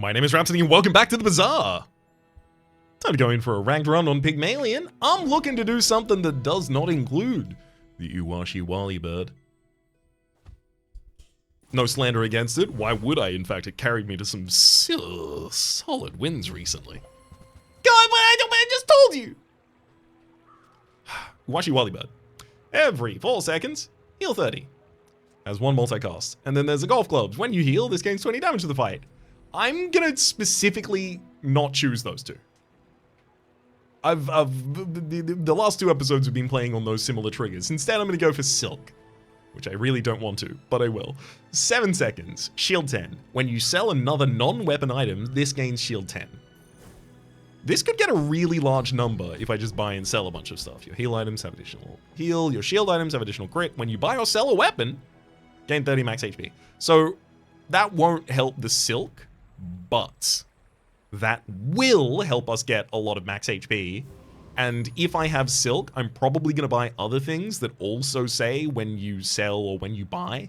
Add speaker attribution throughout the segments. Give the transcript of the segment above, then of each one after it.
Speaker 1: My name is Rhapsody and welcome back to the Bazaar! Time to go in for a ranked run on Pygmalion. I'm looking to do something that does not include the Uwashi Wally bird. No slander against it. Why would I? In fact, it carried me to some solid wins recently. God, I just told you! Uwashi Wally bird. Every 4 seconds, heal 30. Has 1 multi-cast. And then there's the golf clubs. When you heal, this gains 20 damage to the fight. I'm gonna specifically not choose those two. The last 2 episodes have been playing on those similar triggers. Instead, I'm gonna go for Silk, which I really don't want to, but I will. 7 seconds, shield 10. When you sell another non-weapon item, this gains shield 10. This could get a really large number if I just buy and sell a bunch of stuff. Your heal items have additional heal, your shield items have additional crit. When you buy or sell a weapon, gain 30 max HP. So that won't help the Silk, but that will help us get a lot of max HP. And if I have Silk, I'm probably going to buy other things that also say when you sell or when you buy,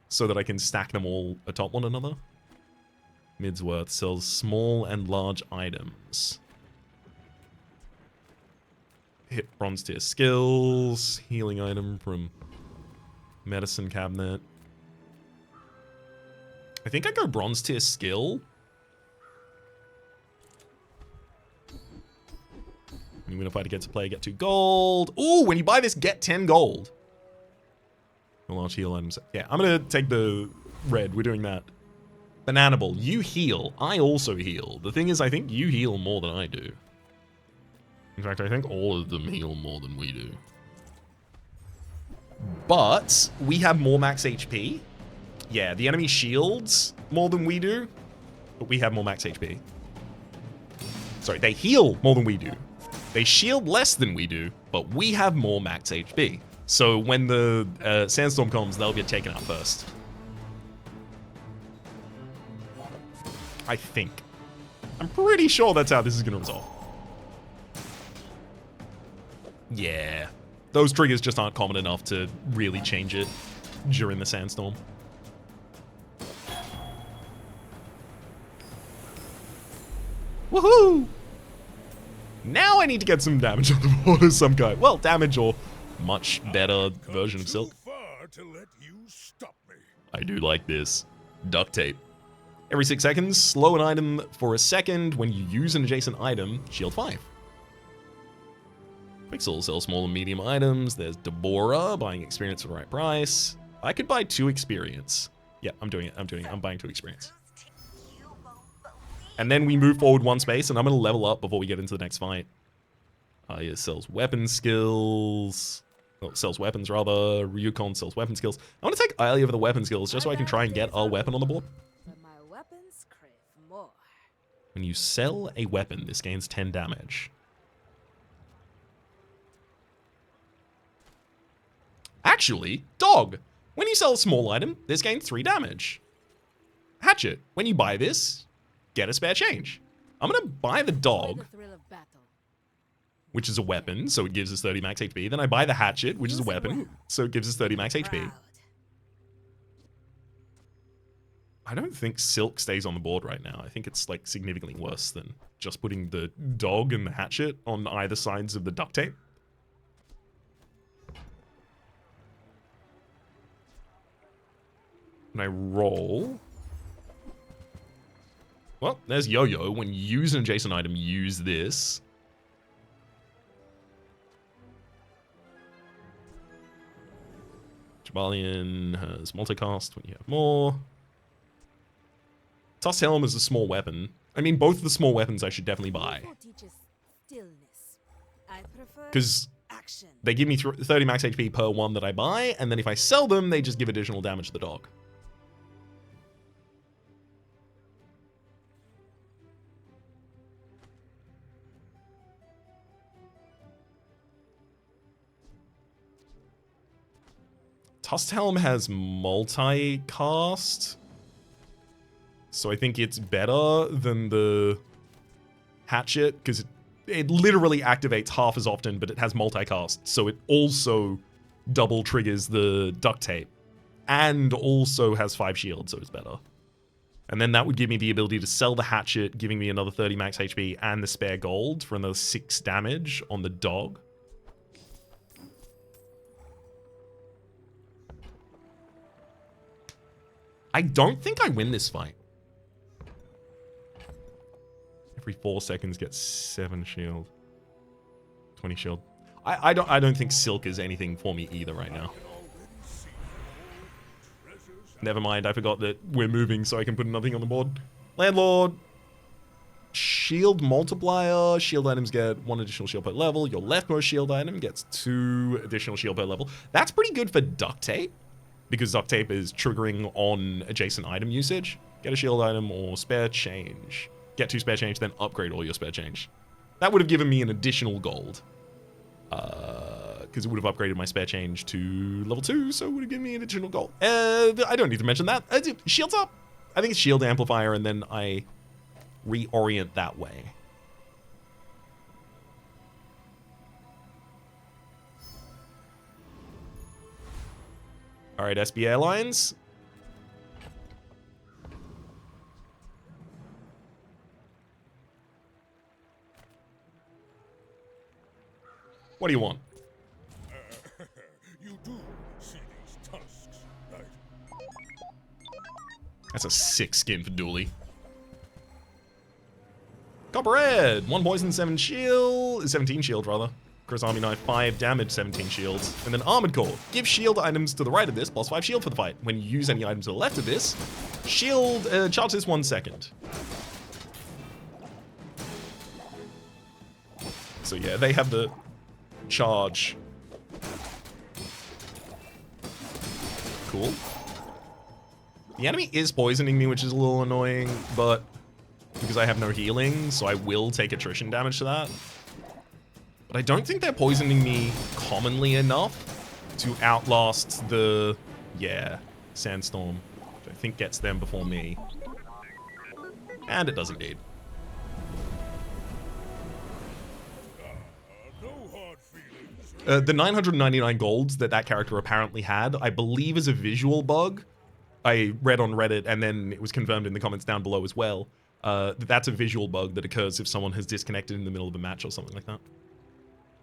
Speaker 1: so that I can stack them all atop one another. Midsworth sells small and large items. Hit bronze tier skills, healing item from medicine cabinet. I think I go bronze tier skill. When you win a fight against a player, get 2 gold. Ooh, when you buy this, get 10 gold. Large heal items. Yeah, I'm gonna take the red. We're doing that. Bananable, you heal. I also heal. The thing is, I think you heal more than I do. In fact, I think all of them heal more than we do. But we have more max HP. Yeah, the enemy shields more than we do, but we have more max HP. Sorry, they heal more than we do. They shield less than we do, but we have more max HP. So when the sandstorm comes, they'll get taken out first. I think. I'm pretty sure that's how this is going to resolve. Yeah. Those triggers just aren't common enough to really change it during the sandstorm. Woohoo! Now I need to get some damage on the board of some kind. Well, damage or much better version of Silk. I do like this. Duct tape. Every 6 seconds, slow an item for a second. When you use an adjacent item, shield 5. Pixel sells small and medium items. There's Deborah, buying experience for the right price. I could buy 2 experience. Yeah, I'm doing it. I'm buying 2 experience. And then we move forward 1 space, and I'm going to level up before we get into the next fight. Aya sells weapon skills. Well, sells weapons, rather. Ryukon sells weapon skills. I want to take Aya for the weapon skills, just so I can try and get our weapon on the board. When you sell a weapon, this gains 10 damage. Actually, dog. When you sell a small item, this gains 3 damage. Hatchet. When you buy this, get a spare change. I'm going to buy the dog, which is a weapon, so it gives us 30 max HP. Then I buy the hatchet, which is a weapon, so it gives us 30 max HP. I don't think Silk stays on the board right now. I think it's like significantly worse than just putting the dog and the hatchet on either sides of the duct tape. And I roll. Well, there's Yo-Yo. When you use an adjacent item, use this. Jabalion has multicast when you have more. Tusk Helm is a small weapon. I mean, both of the small weapons I should definitely buy. Because they give me 30 max HP per one that I buy, and then if I sell them, they just give additional damage to the dog. Tusk Helm has multi-cast. So I think it's better than the hatchet, because it literally activates half as often, but it has multicast. So it also double triggers the duct tape. And also has 5 shields, so it's better. And then that would give me the ability to sell the hatchet, giving me another 30 max HP and the spare gold for another 6 damage on the dog. I don't think I win this fight. Every 4 seconds gets 7 shield. 20 shield. I don't think Silk is anything for me either right now. Never mind, I forgot that we're moving so I can put nothing on the board. Landlord. Shield multiplier. Shield items get 1 additional shield per level. Your leftmost shield item gets 2 additional shield per level. That's pretty good for duct tape, because duct tape is triggering on adjacent item usage. Get a shield item or spare change. Get 2 spare change, then upgrade all your spare change. That would have given me an additional gold. Because it would have upgraded my spare change to level 2, so it would have given me an additional gold. I don't need to mention that. Shields up. I think it's shield amplifier, and then I reorient that way. All right, SB Airlines. What do you want?
Speaker 2: You do see these tusks, right?
Speaker 1: That's a sick skin for Dooley. Copper Red, 1 poison, 7 shield, 17 shield rather. Chris Army Knife, 5 damage, 17 shields. And then Armored Core. Give shield items to the right of this, plus 5 shield for the fight. When you use any items to the left of this, shield, charge this 1 second. So yeah, they have the charge. Cool. The enemy is poisoning me, which is a little annoying, but because I have no healing, so I will take attrition damage to that. But I don't think they're poisoning me commonly enough to outlast the, yeah, Sandstorm, which I think gets them before me. And it does indeed. The 999 golds that character apparently had, I believe is a visual bug. I read on Reddit, and then it was confirmed in the comments down below as well. That's a visual bug that occurs if someone has disconnected in the middle of a match or something like that.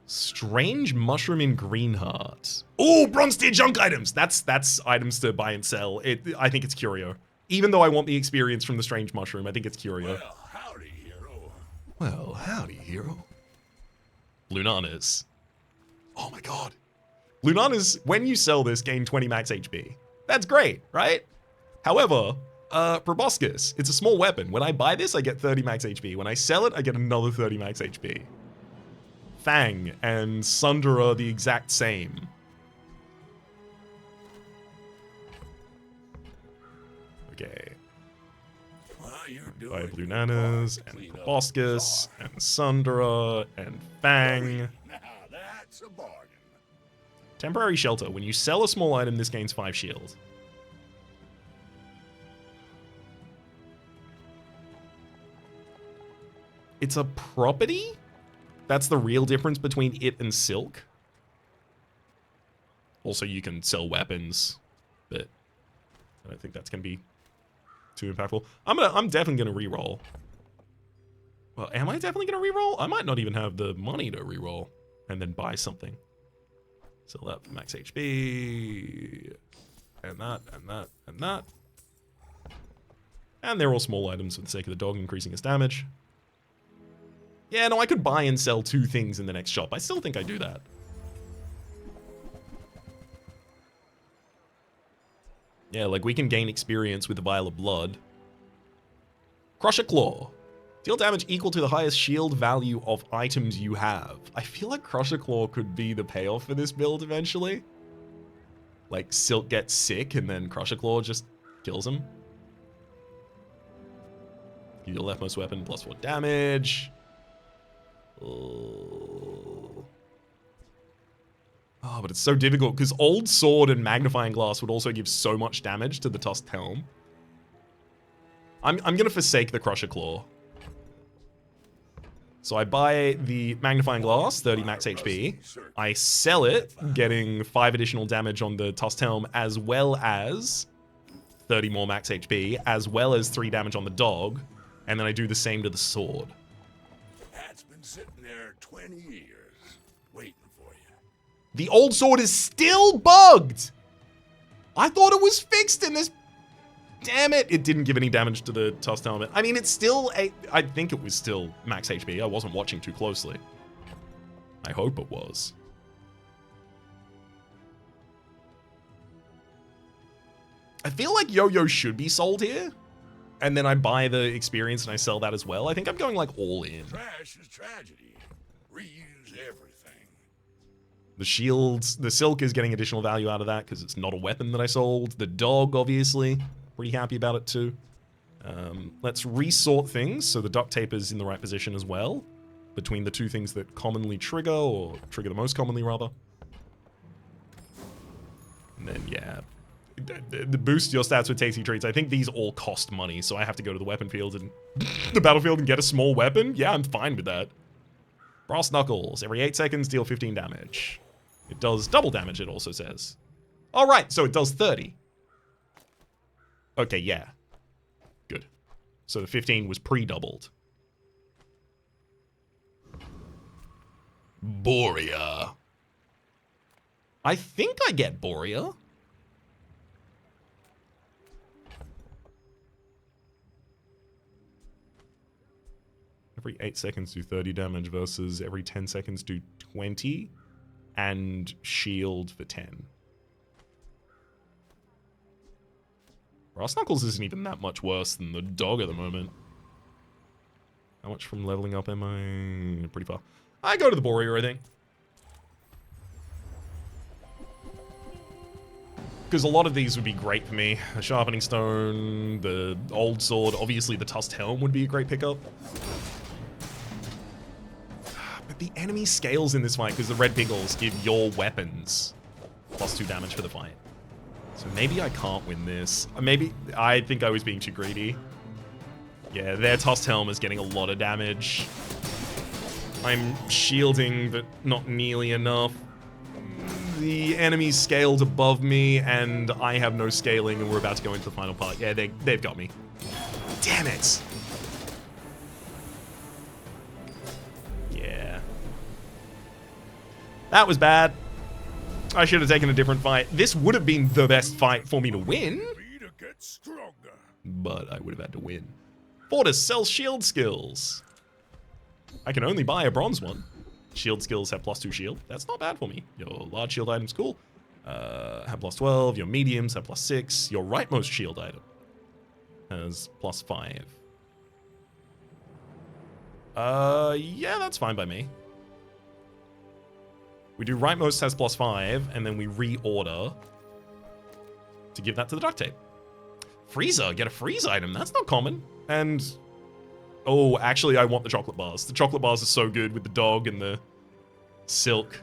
Speaker 1: Strange mushroom in Greenheart. Oh, bronze tier junk items. That's items to buy and sell. I think it's curio. Even though I want the experience from the strange mushroom, I think it's curio.
Speaker 2: Well, howdy, hero.
Speaker 1: Well, howdy, hero. Lunanas. Oh my god. Lunanas, when you sell this, gain 20 max HP. That's great, right? However, Proboscis, it's a small weapon. When I buy this, I get 30 max HP. When I sell it, I get another 30 max HP. Fang and Sunder are the exact same. Okay. I have Lunanas, and Proboscis, and Sundra, and Fang.
Speaker 2: Now that's a bargain.
Speaker 1: Temporary Shelter. When you sell a small item, this gains 5 shield. It's a property? That's the real difference between it and Silk. Also, you can sell weapons, but I don't think that's going to be too impactful. I'm definitely going to reroll. Well, am I definitely going to reroll? I might not even have the money to reroll and then buy something. Sell that for max HP. And that, and that, and that. And they're all small items for the sake of the dog increasing its damage. Yeah, no, I could buy and sell 2 things in the next shop. I still think I do that. Yeah, like we can gain experience with the Vial of Blood. Crusher Claw. Deal damage equal to the highest shield value of items you have. I feel like Crusher Claw could be the payoff for this build eventually. Like Silk gets sick and then Crusher Claw just kills him. Give your leftmost weapon plus 4 damage. Oh, but it's so difficult because Old Sword and Magnifying Glass would also give so much damage to the Tusked Helm. I'm gonna forsake the Crusher Claw. So I buy the Magnifying Glass, 30 max HP. I sell it, getting 5 additional damage on the Tusked Helm, as well as 30 more max HP, as well as 3 damage on the dog, and then I do the same to the sword.
Speaker 2: That's been sitting there 20 years, waiting for you.
Speaker 1: The old sword is still bugged! I thought it was fixed in this. Damn it, it didn't give any damage to the tusked helmet. I mean, it's still I think it was still max HP. I wasn't watching too closely. I hope it was. I feel like Yo-Yo should be sold here. And then I buy the experience and I sell that as well. I think I'm going like all in.
Speaker 2: Trash is tragedy. Reuse everything.
Speaker 1: The shields, the silk is getting additional value out of that because it's not a weapon that I sold. The dog, obviously, pretty happy about it too. Let's resort things so the duct tape is in the right position as well. Between the two things that commonly trigger, or trigger the most commonly rather. And then, yeah. The boost your stats with tasty treats. I think these all cost money, so I have to go to the weapon field and the battlefield and get a small weapon. Yeah, I'm fine with that. Brass knuckles. Every 8 seconds, deal 15 damage. It does double damage, it also says. All right, so it does 30. Okay, yeah. Good. So the 15 was pre-doubled. Borea. I think I get Borea. Every 8 seconds do 30 damage versus every 10 seconds do 20 and shield for 10. Brass Knuckles isn't even that much worse than the dog at the moment. How much from leveling up am I? Pretty far. I go to the Borea, I think. Because a lot of these would be great for me. A Sharpening Stone, the Old Sword, obviously the Tusked Helm would be a great pickup. But the enemy scales in this fight because the red piggles give your weapons +2 damage for the fight. So maybe I can't win this. Maybe, I think I was being too greedy. Yeah, their Tusked Helm is getting a lot of damage. I'm shielding, but not nearly enough. The enemy's scaled above me, and I have no scaling, and we're about to go into the final part. Yeah, they've got me. Damn it! Yeah. That was bad. I should have taken a different fight. This would have been the best fight for me to win. But I would have had to win. Fortis sells shield skills. I can only buy a bronze one. Shield skills have +2 shield. That's not bad for me. Your large shield item's cool. Have +12. Your mediums have +6. Your rightmost shield item has +5. Yeah, that's fine by me. We do rightmost has +5, and then we reorder to give that to the duct tape. Freezer, get a freeze item. That's not common. And oh, actually, I want the chocolate bars. The chocolate bars are so good with the dog and the silk.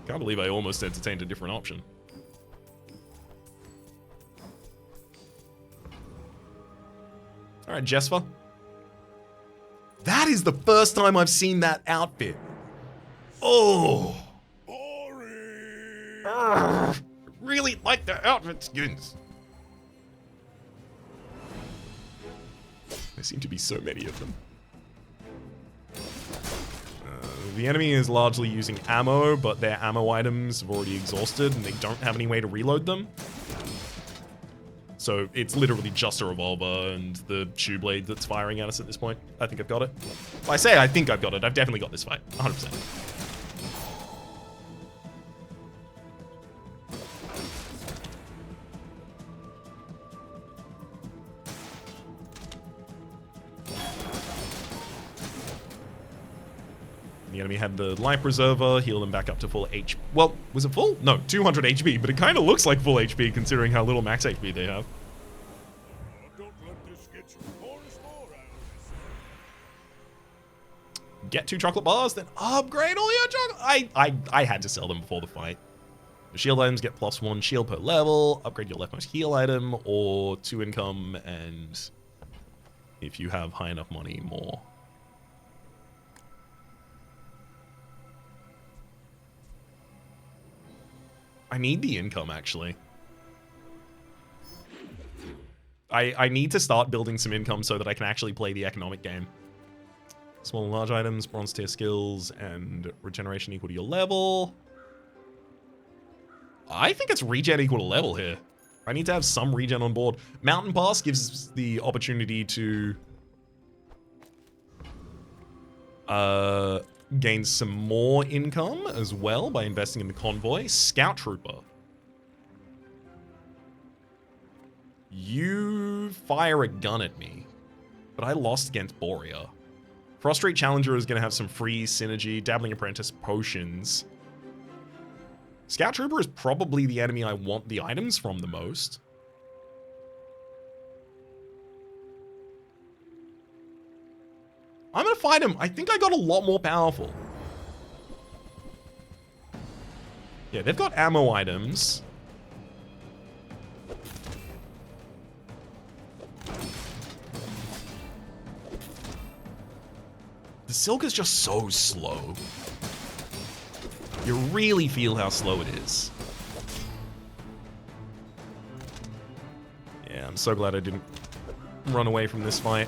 Speaker 1: Can't believe I almost entertained a different option. All right, Jesper. That is the first time I've seen that outfit. Oh. Boring. Really like the outfit skins. There seem to be so many of them. The enemy is largely using ammo, but their ammo items have already exhausted and they don't have any way to reload them. So it's literally just a revolver and the shoe blade that's firing at us at this point. I think I've got it. If I say I think I've got it, I've definitely got this fight. 100%. The enemy had the life preserver, heal them back up to full HP. Well, was it full? No, 200 HP, but it kind of looks like full HP considering how little max HP they have.
Speaker 2: Don't let this get you. More is more out of this.
Speaker 1: Get 2 chocolate bars, then upgrade all your chocolate. I had to sell them before the fight. The shield items get +1 shield per level, upgrade your leftmost heal item, or 2 income, and if you have high enough money, more. I need the income, actually. I need to start building some income so that I can actually play the economic game. Small and large items, bronze tier skills, and regeneration equal to your level. I think it's regen equal to level here. I need to have some regen on board. Mountain Pass gives the opportunity to gain some more income as well by investing in the convoy. Scout Trooper. You fire a gun at me, but I lost against Borea. Prostrate Challenger is going to have some free synergy. Dabbling Apprentice potions. Scout Trooper is probably the enemy I want the items from the most. I'm going to fight him. I think I got a lot more powerful. Yeah, they've got ammo items. The Silk is just so slow. You really feel how slow it is. Yeah, I'm so glad I didn't run away from this fight.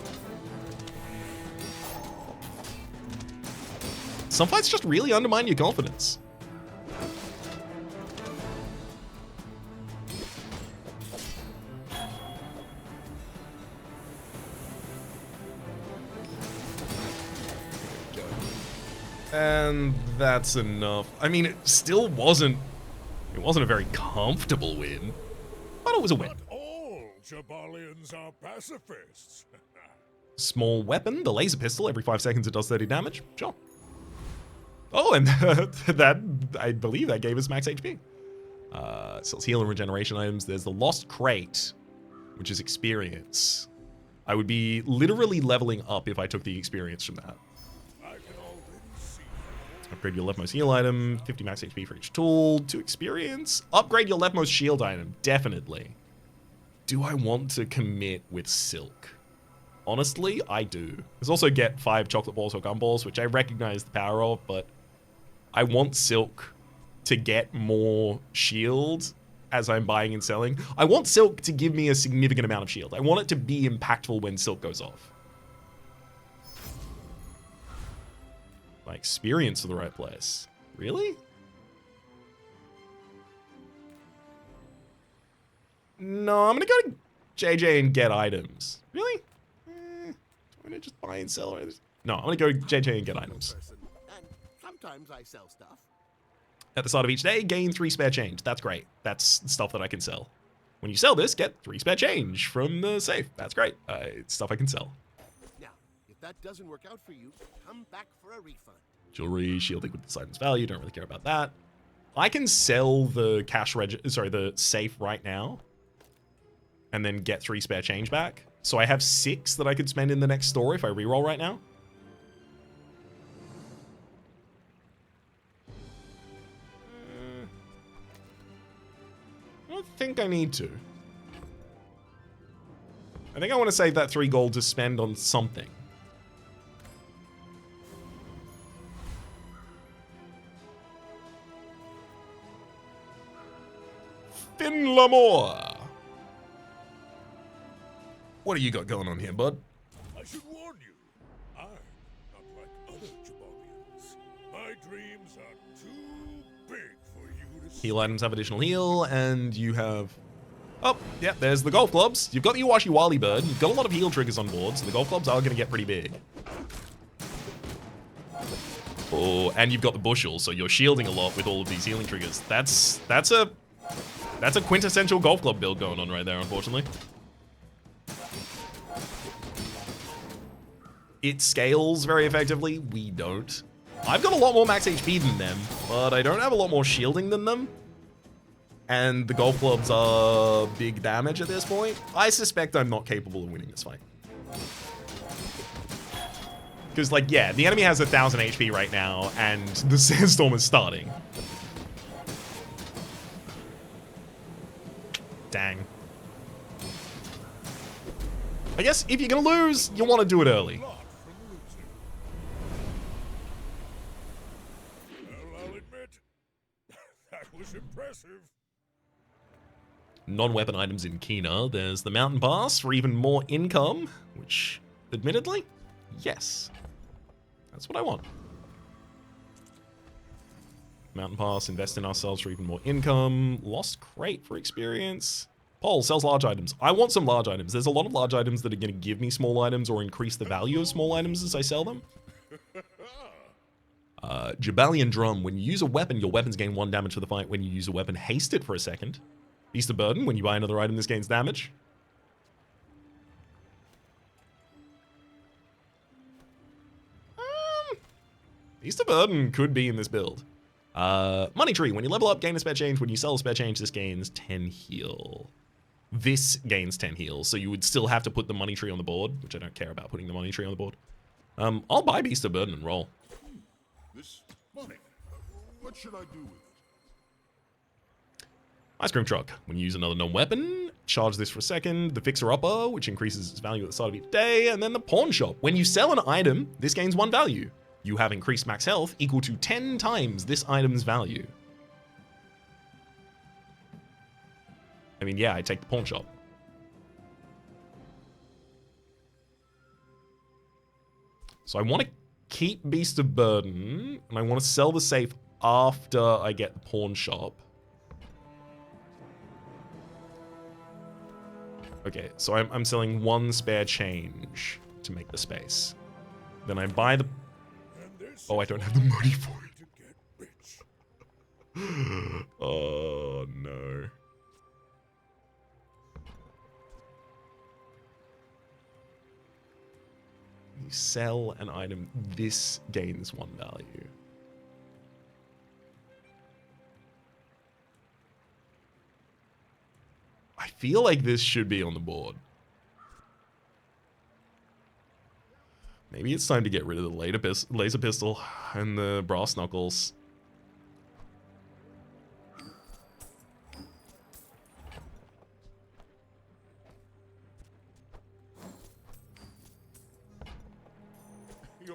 Speaker 1: Some fights just really undermine your confidence. And that's enough. I mean, it still wasn't... It wasn't a very comfortable win, but it was a win.
Speaker 2: Not all Jabalians are pacifists.
Speaker 1: Small weapon, the laser pistol. Every 5 seconds it does 30 damage. Sure. Oh, and that, I believe that gave us max HP. Sells heal and regeneration items. There's the Lost Crate, which is experience. I would be literally leveling up if I took the experience from that. Upgrade your leftmost heal item, 50 max HP for each tool, 2 experience. Upgrade your leftmost shield item, definitely. Do I want to commit with Silk? Honestly, I do. There's also get 5 chocolate balls or gumballs, which I recognize the power of, but I want Silk to get more shield as I'm buying and selling. I want Silk to give me a significant amount of shield. I want it to be impactful when Silk goes off. My experience to the right place. Really? No, I'm gonna go to JJ and get items. Really? I'm gonna just buy and sell. No, I'm gonna go to JJ and get items.
Speaker 3: And sometimes I sell stuff.
Speaker 1: At the start of each day, gain 3 spare change. That's great. That's stuff that I can sell. When you sell this, get 3 spare change from the safe. That's great. It's stuff I can sell.
Speaker 3: Now, if that doesn't work out for you, come back for a refund.
Speaker 1: Jewelry, shielding with this item's value. Don't really care about that. I can sell the the safe right now, and then get 3 spare change back. So I have 6 that I could spend in the next store if I reroll right now. I don't think I need to. I think I want to save that 3 gold to spend on something. Finlamore. What do you got going on here, bud?
Speaker 2: I should warn you, I'm not like other Jabalians. My dreams are too big for you to
Speaker 1: Heal items have additional heal, and you have... Oh, yeah, there's the golf clubs. You've got the Iwashi Wily Bird. You've got a lot of heal triggers on board, so the golf clubs are going to get pretty big. Oh, and you've got the bushel, so you're shielding a lot with all of these healing triggers. That's a quintessential golf club build going on right there, unfortunately. It scales very effectively. We don't. I've got a lot more max HP than them, but I don't have a lot more shielding than them. And the golf clubs are big damage at this point. I suspect I'm not capable of winning this fight. Because, like, yeah, the enemy has 1,000 HP right now, and the sandstorm is starting. Dang. I guess if you're gonna lose, you want to do it early.
Speaker 2: Well, I'll admit, that was impressive.
Speaker 1: non-weapon items in Kina. There's the Mountain Pass for even more income, which, admittedly, yes. That's what I want. Mountain Pass, invest in ourselves for even more income. Lost Crate for experience. Paul sells large items. I want some large items. There's a lot of large items that are going to give me small items or increase the value of small items as I sell them. Jabalian Drum. When you use a weapon, your weapons gain 1 damage for the fight. When you use a weapon, haste it for a second. Beast of Burden. When you buy another item, this gains damage. Beast of Burden could be in this build. Money Tree. When you level up, gain a spare change. When you sell a spare change, this gains 10 heal. This gains 10 heals, so you would still have to put the Money Tree on the board, which I don't care about putting the Money Tree on the board. I'll buy Beast of Burden and roll.
Speaker 2: This money. What should I do with it?
Speaker 1: Ice Cream Truck. When you use another non-weapon, charge this for a second. The Fixer Upper, which increases its value at the start of each day. And then the Pawn Shop. When you sell an item, this gains 1 value. You have increased max health equal to 10 times this item's value. I mean, yeah, I take the Pawn Shop. So I want to keep Beast of Burden, and I want to sell the safe after I get the Pawn Shop. Okay, so I'm selling 1 spare change to make the space. Then I buy the... Oh, I don't have the money for it. Oh, no. You sell an item, this gains 1 value. I feel like this should be on the board. Maybe it's time to get rid of the laser pistol and the brass knuckles.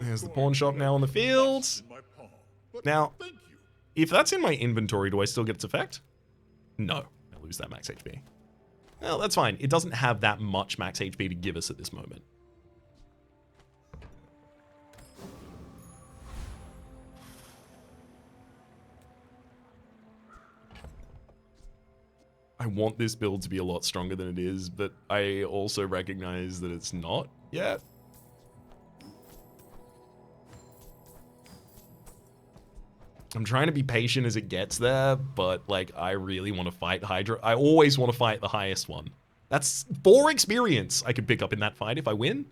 Speaker 1: There's the pawn shop now on the field. Now, if that's in my inventory, do I still get its effect? No, I lose that max HP. Well, that's fine. It doesn't have that much max HP to give us at this moment. I want this build to be a lot stronger than it is, but I also recognize that it's not yet. I'm trying to be patient as it gets there, but like I really want to fight Hydra. I always want to fight the highest one. That's 4 experience I could pick up in that fight if I win.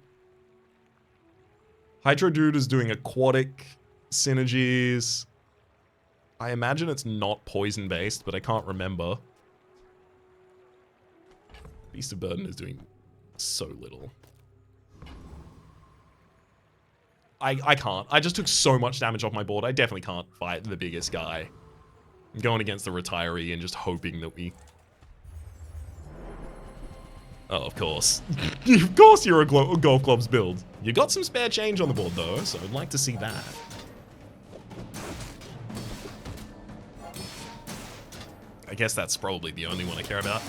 Speaker 1: Hydra Dude is doing aquatic synergies. I imagine it's not poison based, but I can't remember. Beast of Burden is doing so little. I can't. I just took so much damage off my board. I definitely can't fight the biggest guy. I'm going against the retiree and just hoping that we... Oh, of course. Of course you're a golf club's build. You got some spare change on the board, though, so I'd like to see that. I guess that's probably the only one I care about.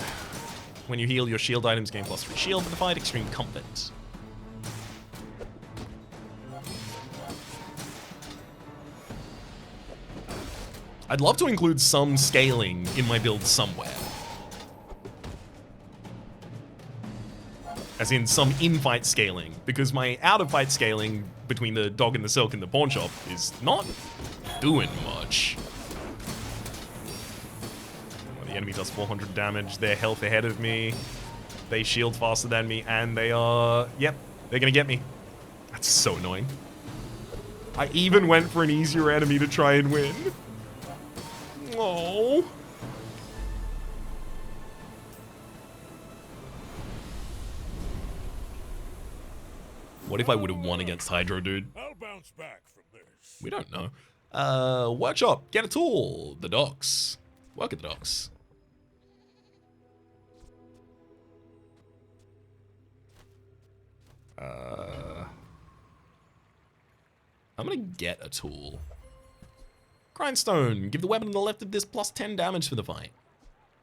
Speaker 1: When you heal, your shield items gain +3 shield for the fight, extreme comfort. I'd love to include some scaling in my build somewhere. As in some in-fight scaling, because my out-of-fight scaling between the dog and the silk and the pawn shop is not doing much. Well, the enemy does 400 damage, they're health ahead of me, they shield faster than me, and they are... Yep, they're gonna get me. That's so annoying. I even went for an easier enemy to try and win. Oh. What if I would have won against Hydro Dude?
Speaker 2: I'll bounce back from this.
Speaker 1: We don't know. Workshop, get a tool. The docks. Work at the docks. I'm gonna get a tool. Grindstone, give the weapon on the left of this +10 damage for the fight.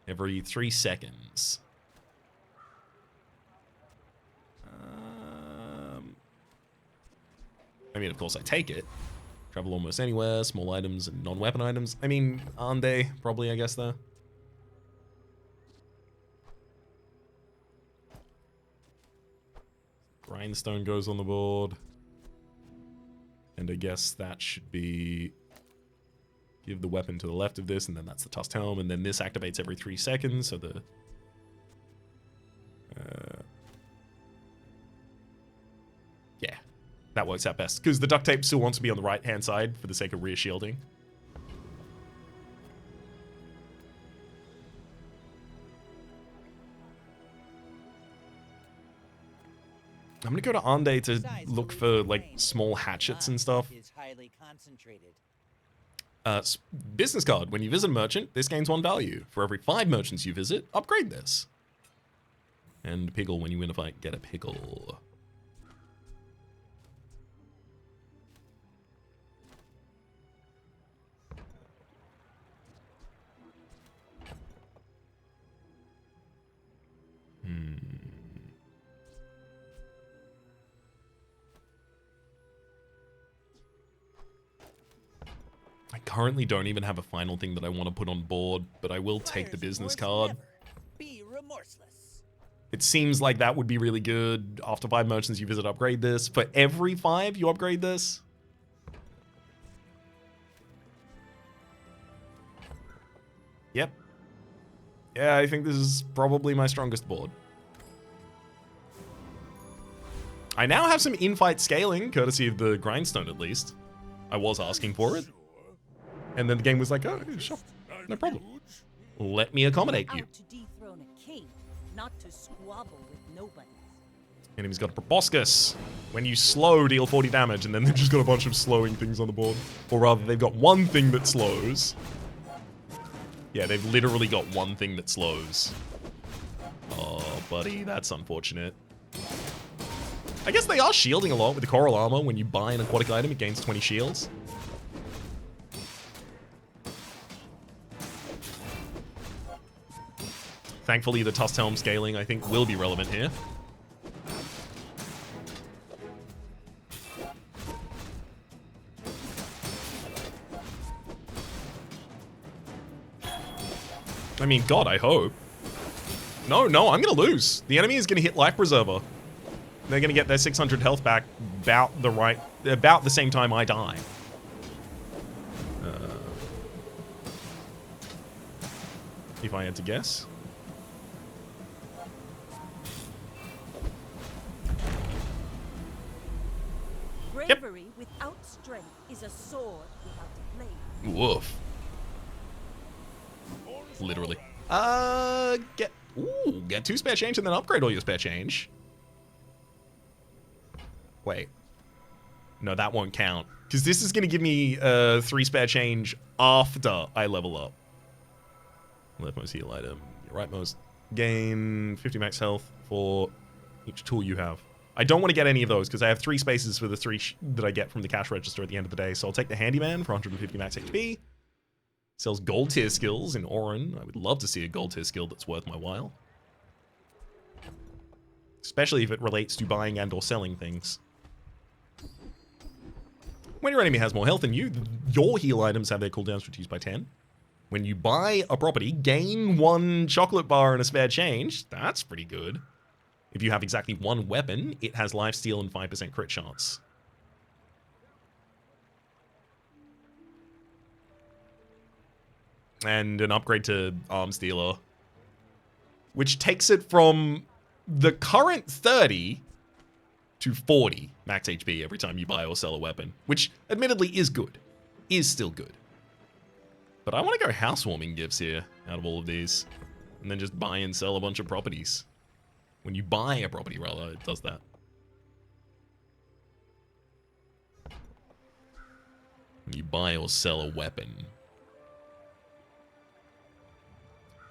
Speaker 1: Every 3 seconds. I mean, of course, I take it. Travel almost anywhere, small items and non-weapon items. I mean, aren't they? Probably, I guess, though. Grindstone goes on the board. And I guess that should be... Give the weapon to the left of this, and then that's the Tusked Helm, and then this activates every 3 seconds, so the... yeah, that works out best. Because the duct tape still wants to be on the right-hand side for the sake of rear shielding. I'm gonna go to Ande to look for, like, small hatchets and stuff. Business card. When you visit a merchant, this gains 1 value. For every 5 merchants you visit, upgrade this. And pickle. When you win a fight, get a pickle. I currently don't even have a final thing that I want to put on board, but I will take the business card.
Speaker 4: Be remorseless.
Speaker 1: It seems like that would be really good. After 5 merchants you visit, upgrade this. For every 5 you upgrade this. Yep. Yeah, I think this is probably my strongest board. I now have some in-fight scaling, courtesy of the grindstone at least. I was asking for it. And then the game was like, oh, sure, no problem. Let me accommodate you.
Speaker 4: Out to dethrone a king, not to squabble with nobody.
Speaker 1: Enemy's got a proboscis. When you slow, deal 40 damage, and then they've just got a bunch of slowing things on the board. Or rather, they've got one thing that slows. Yeah, they've literally got one thing that slows. Oh, buddy, that's unfortunate. I guess they are shielding a lot with the coral armor. When you buy an aquatic item, it gains 20 shields. Thankfully, the Tusked Helm scaling, I think, will be relevant here. I mean, God, I hope. No, I'm gonna lose. The enemy is gonna hit Life Preserver. They're gonna get their 600 health back about the same time I die. If I had to guess.
Speaker 4: Bravery without strength is a sword without a blade.
Speaker 1: Woof. Literally. Get 2 spare change and then upgrade all your spare change. Wait. No, that won't count. Because this is going to give me 3 spare change after I level up. Leftmost heal item. Your rightmost. Gain 50 max health for each tool you have. I don't want to get any of those because I have 3 spaces for the 3 that I get from the cash register at the end of the day. So I'll take the Handyman for 150 max HP. Sells gold tier skills in Orin. I would love to see a gold tier skill that's worth my while. Especially if it relates to buying and or selling things. When your enemy has more health than you, your heal items have their cooldowns reduced by 10. When you buy a property, gain 1 chocolate bar and a spare change. That's pretty good. If you have exactly 1 weapon, it has lifesteal and 5% crit chance. And an upgrade to Arms Dealer, which takes it from the current 30 to 40 max HP every time you buy or sell a weapon, which admittedly is good. Is still good. But I want to go housewarming gifts here out of all of these, and then just buy and sell a bunch of properties. When you buy a property, rather, it does that. When you buy or sell a weapon.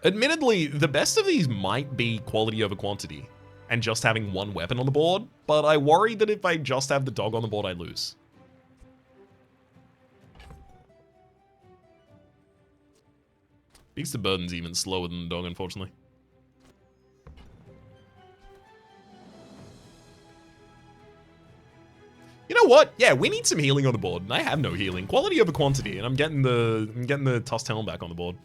Speaker 1: Admittedly, the best of these might be quality over quantity, and just having 1 weapon on the board, but I worry that if I just have the dog on the board, I lose. Beast of Burden's even slower than the dog, unfortunately. You know what? Yeah, we need some healing on the board, and I have no healing. Quality over quantity, and I'm getting the Tusked Helm back on the board.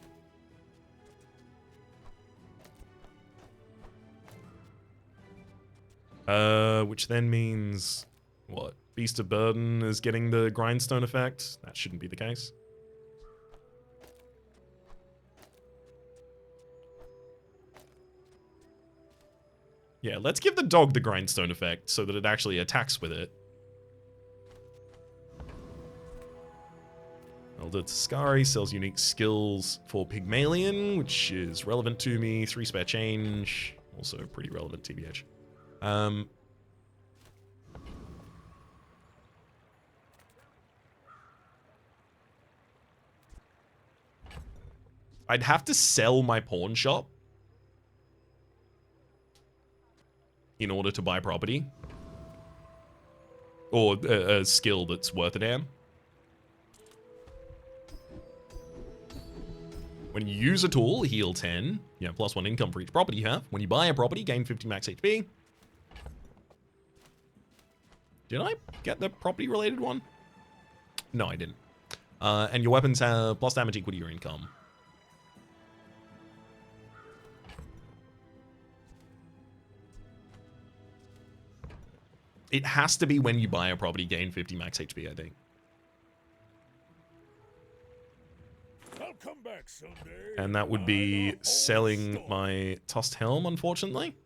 Speaker 1: Which then means what? Beast of Burden is getting the Grindstone effect. That shouldn't be the case. Yeah, let's give the dog the Grindstone effect so that it actually attacks with it. Elder Tascari sells unique skills for Pygmalion, which is relevant to me. 3 spare change, also pretty relevant TBH. I'd have to sell my pawn shop in order to buy property. Or a skill that's worth a damn. When you use a tool, heal 10. Yeah, +1 income for each property you have. When you buy a property, gain 50 max HP. Did I get the property-related one? No, I didn't. And your weapons have plus damage equal to your income. It has to be when you buy a property, gain 50 max HP, I think.
Speaker 2: I'll come back someday.
Speaker 1: And that would be selling my Tusked Helm, unfortunately.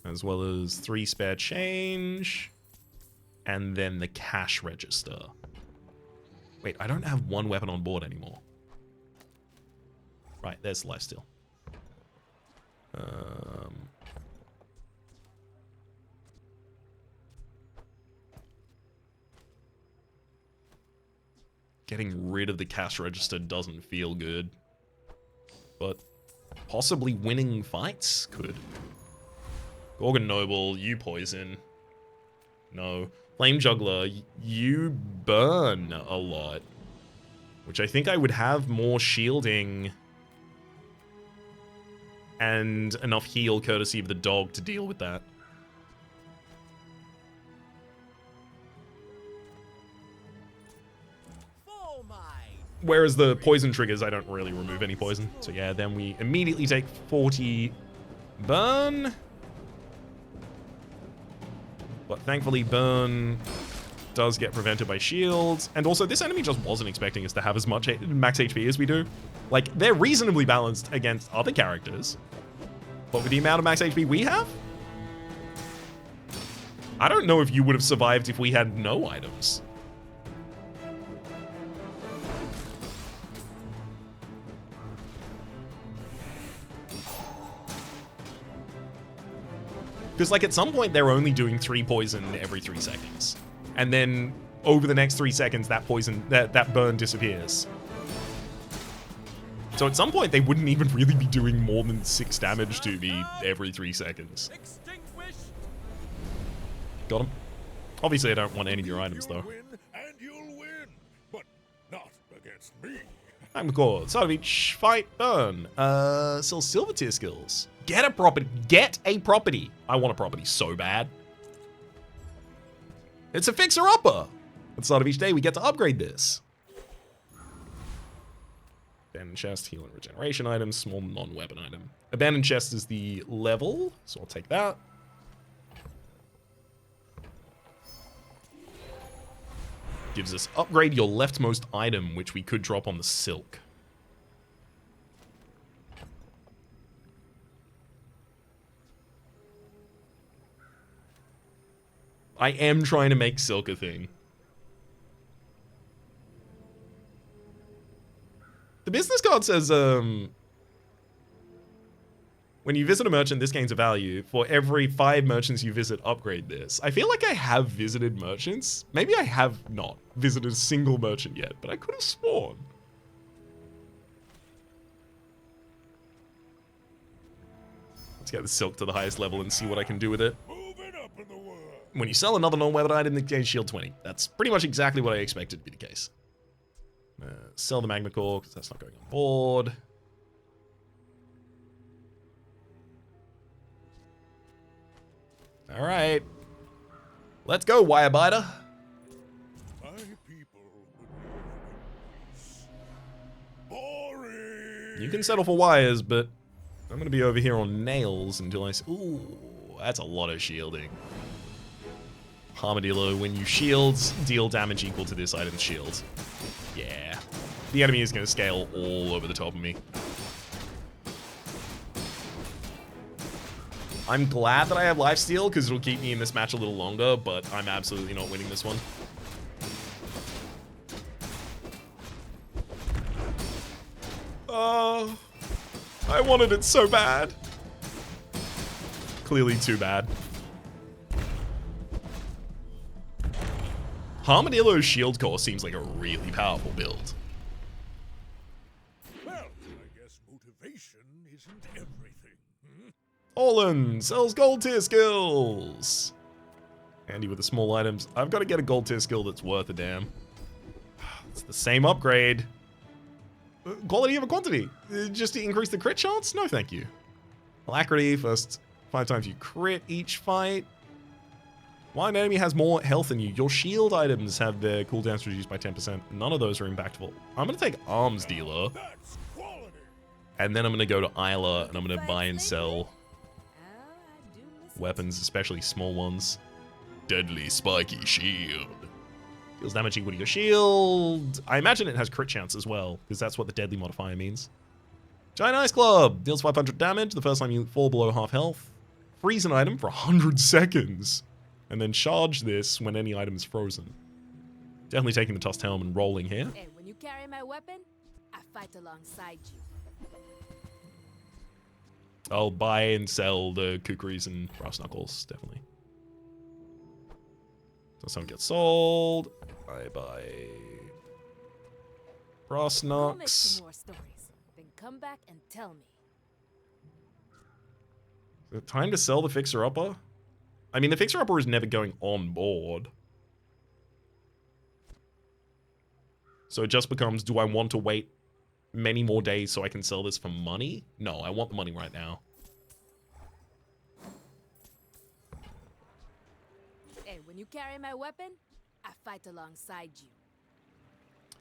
Speaker 1: As well as 3 spare change. And then the cash register. Wait, I don't have 1 weapon on board anymore. Right, there's lifesteal. Getting rid of the cash register doesn't feel good. But possibly winning fights could. Gorgon Noble, you poison. No. Flame Juggler, you burn a lot. Which I think I would have more shielding and enough heal courtesy of the dog to deal with that. Whereas the poison triggers, I don't really remove any poison. So yeah, then we immediately take 40 burn. But thankfully, burn does get prevented by shields. And also, this enemy just wasn't expecting us to have as much max HP as we do. Like, they're reasonably balanced against other characters. But with the amount of max HP we have, I don't know if you would have survived if we had no items. Because, like, at some point, they're only doing 3 poison every 3 seconds. And then, over the next 3 seconds, that poison, that burn disappears. So at some point, they wouldn't even really be doing more than 6 damage to me every 3 seconds. Got him. Obviously, I don't want any of your items, though.
Speaker 2: And you'll win, but not against me.
Speaker 1: I'm good. So each fight, burn. Sell silver tier skills. Get a property. Get a property. I want a property so bad. It's a fixer-upper. At the start of each day, we get to upgrade this. Abandoned chest, heal and regeneration items, small non-weapon item. Abandoned chest is the level, so I'll take that. Gives us upgrade your leftmost item, which we could drop on the silk. I am trying to make silk a thing. The business card says, when you visit a merchant, this gains a value. For every 5 merchants you visit, upgrade this. I feel like I have visited merchants. Maybe I have not visited a single merchant yet, but I could have sworn. Let's get the silk to the highest level and see what I can do with it.
Speaker 2: Moving up in the world.
Speaker 1: When you sell another non-weapon item, it gains shield 20. That's pretty much exactly what I expected to be the case. Sell the Magma Core, because that's not going on board. All right. Let's go, Wirebiter.
Speaker 2: My people would live in peace. Boring!
Speaker 1: You can settle for wires, but I'm going to be over here on nails until I... Ooh, that's a lot of shielding. Armadillo, when you shield, deal damage equal to this item's shield. Yeah. The enemy is going to scale all over the top of me. I'm glad that I have lifesteal, because it'll keep me in this match a little longer, but I'm absolutely not winning this one. Oh, I wanted it so bad. Clearly too bad. Armadillo's shield core seems like a really powerful build.
Speaker 2: Well, I guess motivation isn't everything.
Speaker 1: Olin sells gold tier skills. Handy with the small items. I've got to get a gold tier skill that's worth a damn. It's the same upgrade. Quality over quantity. Just to increase the crit chance? No, thank you. Alacrity, first 5 times you crit each fight. While an enemy has more health than you, your shield items have their cooldowns reduced by 10%. None of those are impactful. I'm going to take Arms Dealer.
Speaker 2: That's quality.
Speaker 1: And then I'm going to go to Isla, and I'm going to buy and sell weapons, especially small ones. Deadly Spiky Shield. Deals damage equal to your shield. I imagine it has crit chance as well, because that's what the deadly modifier means. Giant Ice Club. Deals 500 damage the first time you fall below half health. Freeze an item for 100 seconds. And then charge this when any item is frozen. Definitely taking the Tusked Helm and rolling here.
Speaker 4: And when you carry my weapon, I fight alongside you.
Speaker 1: I'll buy and sell the Kukris and Brass Knuckles, definitely. So some get sold. I buy Brass
Speaker 4: We'll make
Speaker 1: Knucks.
Speaker 4: some more stories. Then come back and tell me.
Speaker 1: Is it time to sell the Fixer Upper? I mean, the Fixer Upper is never going on board. So it just becomes, do I want to wait many more days so I can sell this for money? No, I want the money right now.
Speaker 4: And when you carry my weapon, I fight alongside you.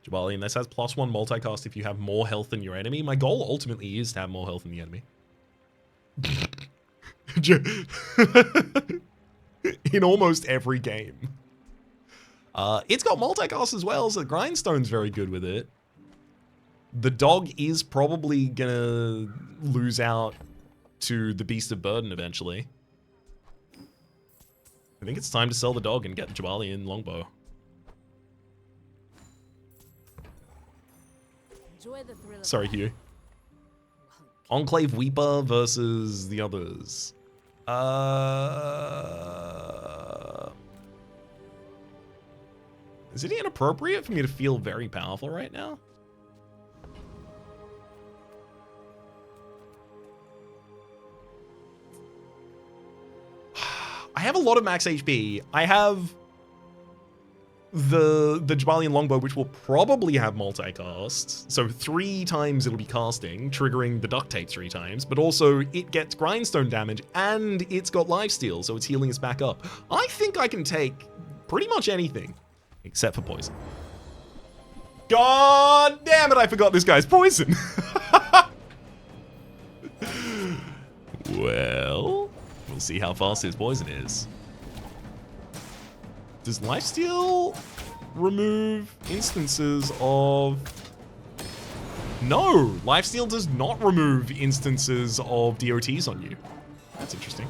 Speaker 1: Jabalion, this has +1 multicast if you have more health than your enemy. My goal ultimately is to have more health than the enemy. In almost every game. It's got multicast as well, so the Grindstone's very good with it. The dog is probably gonna lose out to the Beast of Burden eventually. I think it's time to sell the dog and get the Jabalion longbow.
Speaker 4: Enjoy the thrill of
Speaker 1: Sorry,
Speaker 4: battle.
Speaker 1: Hugh. Enclave Weeper versus the others. Is it inappropriate for me to feel very powerful right now? I have a lot of max HP. I have the Jabalion Longbow, which will probably have multicast. So 3 times it'll be casting, triggering the duct tape 3 times, but also it gets grindstone damage and it's got lifesteal, so it's healing us back up. I think I can take pretty much anything except for poison. God damn it, I forgot this guy's poison. Well, we'll see how fast his poison is. Does lifesteal remove instances of... No, lifesteal does not remove instances of DOTs on you. That's interesting.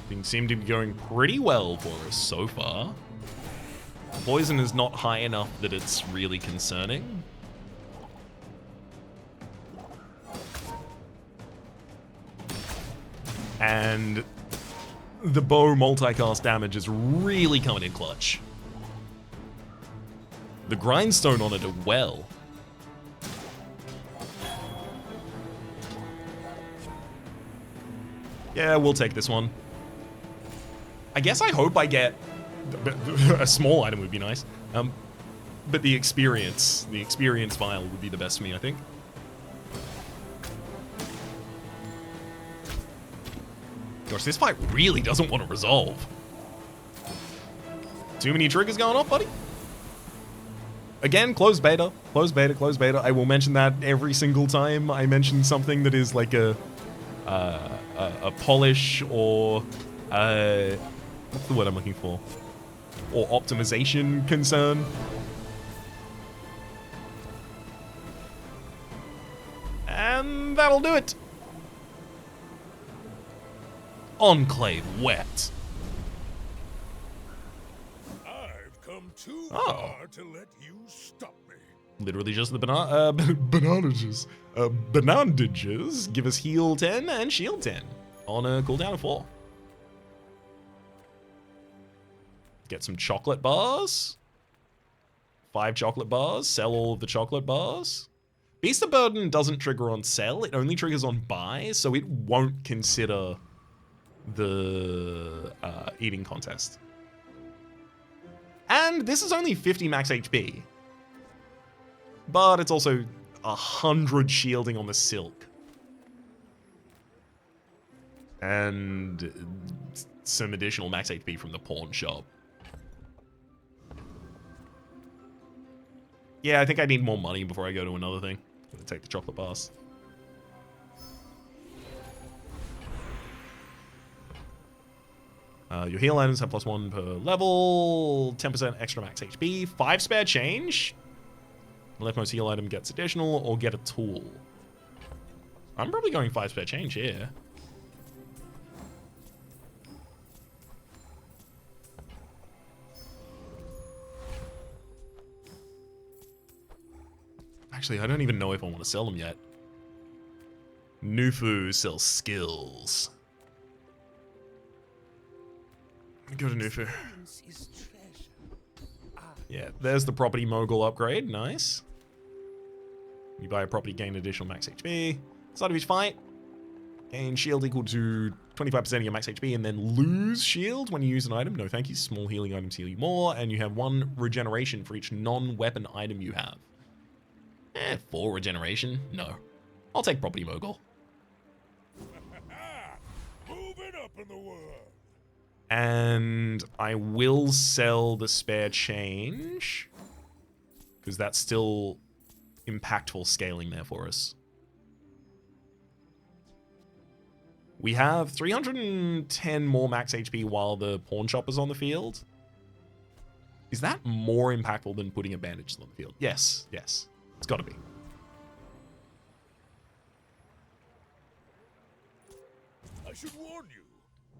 Speaker 1: Things seem to be going pretty well for us so far. Poison is not high enough that it's really concerning. And the bow multicast damage is really coming in clutch. the grindstone on it as well. Yeah, we'll take this one. I guess I hope I get a small item would be nice. But the experience vial would be the best for me, I think. Gosh, this fight really doesn't want to resolve. Too many triggers going off, buddy. Again, closed beta, closed beta, closed beta. I will mention that every single time I mention something that is like a polish or what's the word I'm looking for? Or optimization concern. And that'll do it. Enclave wet.
Speaker 2: I've come too
Speaker 1: Oh.
Speaker 2: far to let you stop me.
Speaker 1: Literally just the bandages. Bandages give us heal 10 and shield 10 on a cooldown of 4. Get some chocolate bars. 5 chocolate bars. Sell all of the chocolate bars. Beast of Burden doesn't trigger on sell. It only triggers on buy, so it won't consider the eating contest. And this is only 50 max HP. But it's also 100 shielding on the silk. And some additional max HP from the pawn shop. Yeah, I think I need more money before I go to another thing. I'm gonna take the chocolate bars. Your heal items have +1 per level, 10% extra max HP, 5 spare change. The leftmost heal item gets additional, or get a tool. I'm probably going 5 spare change here. Actually, I don't even know if I want to sell them yet. Nufu sells skills. Go to Nufu. Yeah, there's the property mogul upgrade. Nice. You buy a property, gain additional max HP. Start of each fight. Gain shield equal to 25% of your max HP and then lose shield when you use an item. No, thank you. Small healing items heal you more. And you have 1 regeneration for each non-weapon item you have. 4 regeneration? No. I'll take property mogul.
Speaker 2: Moving up in the world.
Speaker 1: And I will sell the spare change. Because that's still impactful scaling there for us. We have 310 more max HP while the pawn shop is on the field. Is that more impactful than putting a bandage on the field? Yes, yes. It's got to be.
Speaker 2: I should warn you.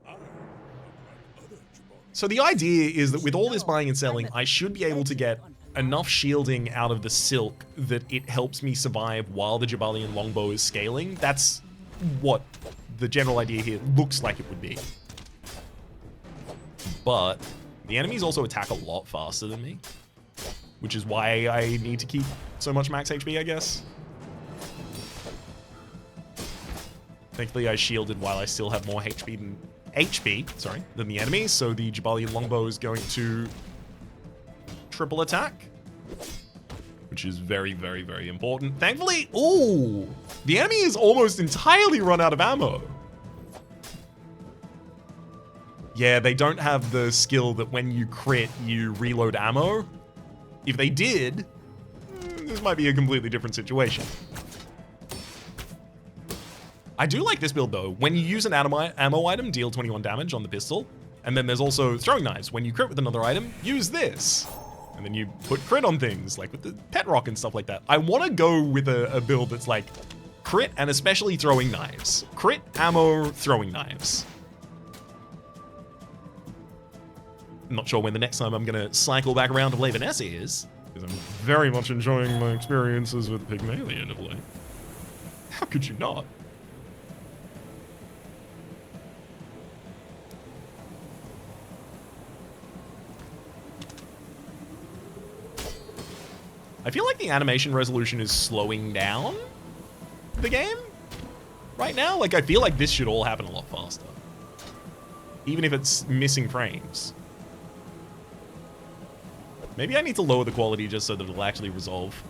Speaker 2: I'm not like other Jabarians.
Speaker 1: So the idea is that with all this buying and selling, I should be able to get enough shielding out of the silk that it helps me survive while the Jabalian longbow is scaling. That's what the general idea here looks like it would be. But the enemies also attack a lot faster than me, which is why I need to keep so much max HP, I guess. Thankfully, I shielded while I still have more HP than the enemy, so the Jabalian longbow is going to triple attack, which is very, very, very important. Thankfully, ooh, the enemy is almost entirely run out of ammo. Yeah, they don't have the skill that when you crit, you reload ammo. If they did, this might be a completely different situation. I do like this build though. When you use an ammo item, deal 21 damage on the pistol. And then there's also throwing knives. When you crit with another item, use this. And then you put crit on things, like with the pet rock and stuff like that. I want to go with a build that's like crit and especially throwing knives. Crit, ammo, throwing knives. I'm not sure when the next time I'm going to cycle back around to play Vanessa is, because I'm very much enjoying my experiences with Pygmalion of late. How could you not? I feel like the animation resolution is slowing down the game right now. Like, I feel like this should all happen a lot faster. Even if it's missing frames. Maybe I need to lower the quality just so that it'll actually resolve.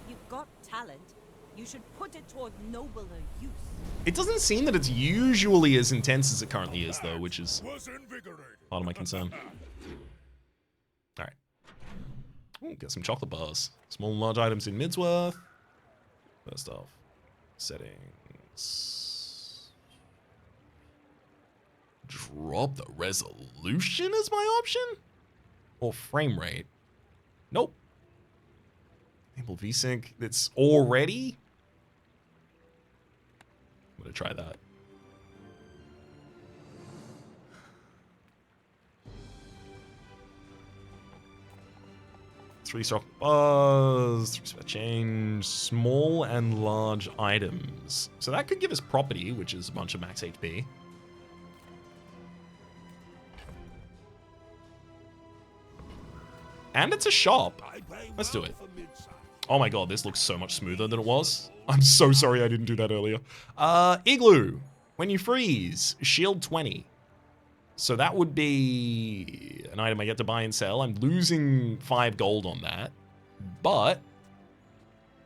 Speaker 4: You've got talent. You should put it toward nobler use.
Speaker 1: It doesn't seem that it's usually as intense as it currently is, though, which is part of my concern. Alright. Ooh, got some chocolate bars. Small and large items in Midsworth. First off, settings. Drop the resolution as my option? Or frame rate? Nope. Enable VSync. It's already? I'm gonna try that. Three stock bars, three spare change, small and large items. So that could give us property, which is a bunch of max HP. And it's a shop. Let's do it. Oh my god, this looks so much smoother than it was. I'm so sorry I didn't do that earlier. Igloo. When you freeze, shield 20. So that would be an item I get to buy and sell. I'm losing 5 gold on that. But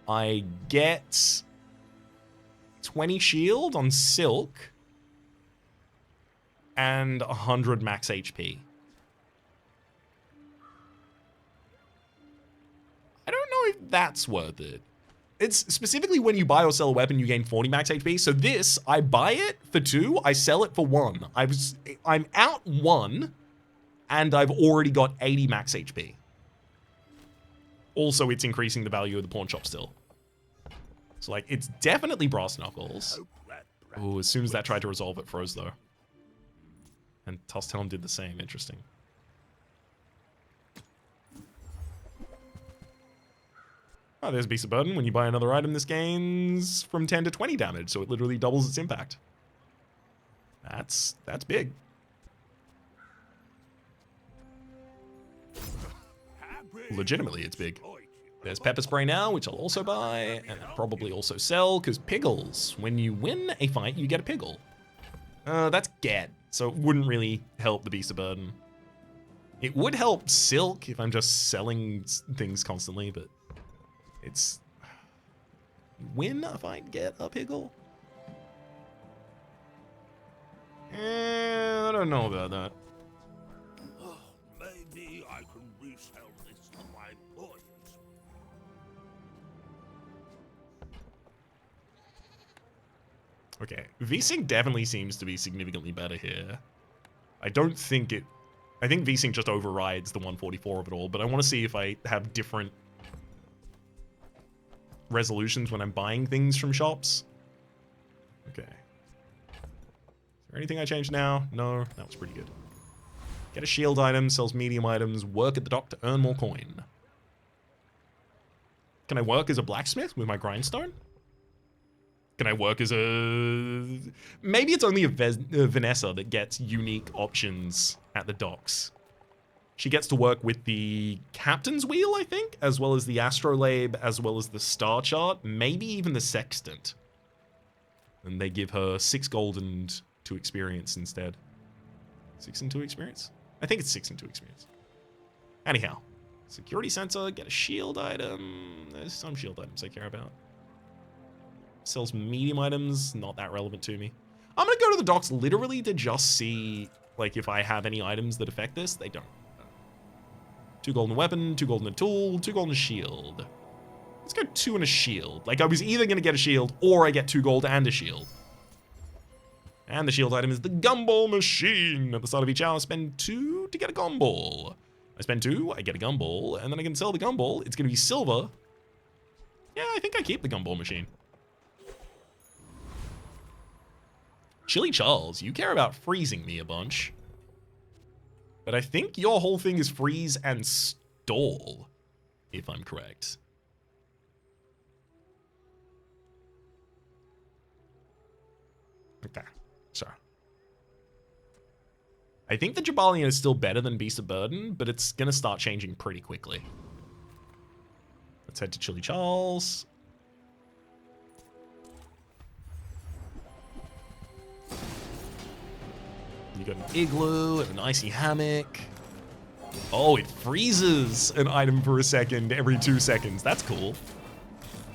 Speaker 1: I get 20 shield on silk and 100 max HP. I don't know if that's worth it. It's specifically when you buy or sell a weapon, you gain 40 max HP. So this, I buy it for 2, I sell it for 1. I'm out 1, and I've already got 80 max HP. Also, it's increasing the value of the pawn shop still. So, like, it's definitely brass knuckles. Oh, as soon as that tried to resolve, it froze, though. And Tostelm did the same. Interesting. Oh, there's Beast of Burden. When you buy another item, this gains from 10 to 20 damage, so it literally doubles its impact. That's big. Legitimately, it's big. There's Pepper Spray now, which I'll also buy, and probably also sell, because Piggles. When you win a fight, you get a Piggle. That's get, so it wouldn't really help the Beast of Burden. It would help Silk if I'm just selling things constantly, but it's... Win if I get a Piggle? I don't know about that.
Speaker 2: Oh, maybe I can resell this to my employers.
Speaker 1: Okay, VSync definitely seems to be significantly better here. I don't think it... I think VSync just overrides the 144 of it all, but I want to see if I have different resolutions when I'm buying things from shops. Okay. Is there anything I changed now? No, that was pretty good. Get a shield item, sells medium items, work at the dock to earn more coin. Can I work as a blacksmith with my grindstone? Can I work as a... Maybe it's only a Vanessa that gets unique options at the docks. She gets to work with the captain's wheel, I think, as well as the astrolabe, as well as the star chart, maybe even the sextant. And they give her 6 gold and 2 experience instead. 6 and 2 experience? I think it's 6 and 2 experience. Anyhow, security sensor, get a shield item. There's some shield items I care about. Sells medium items, not that relevant to me. I'm gonna go to the docks literally to just see, like, if I have any items that affect this. They don't. 2 gold and a weapon, 2 gold and a tool, 2 gold and a shield. Let's go 2 and a shield. Like, I was either gonna get a shield or I get 2 gold and a shield. And the shield item is the gumball machine. At the start of each hour, spend 2 to get a gumball. I spend 2, I get a gumball, and then I can sell the gumball. It's gonna be silver. Yeah, I think I keep the gumball machine. Chili Charles, you care about freezing me a bunch. But I think your whole thing is freeze and stall, if I'm correct. Okay, so. I think the Jabalian is still better than Beast of Burden, but it's going to start changing pretty quickly. Let's head to Chili Charles. You got an igloo and an icy hammock. Oh, it freezes an item for a second every 2 seconds. That's cool.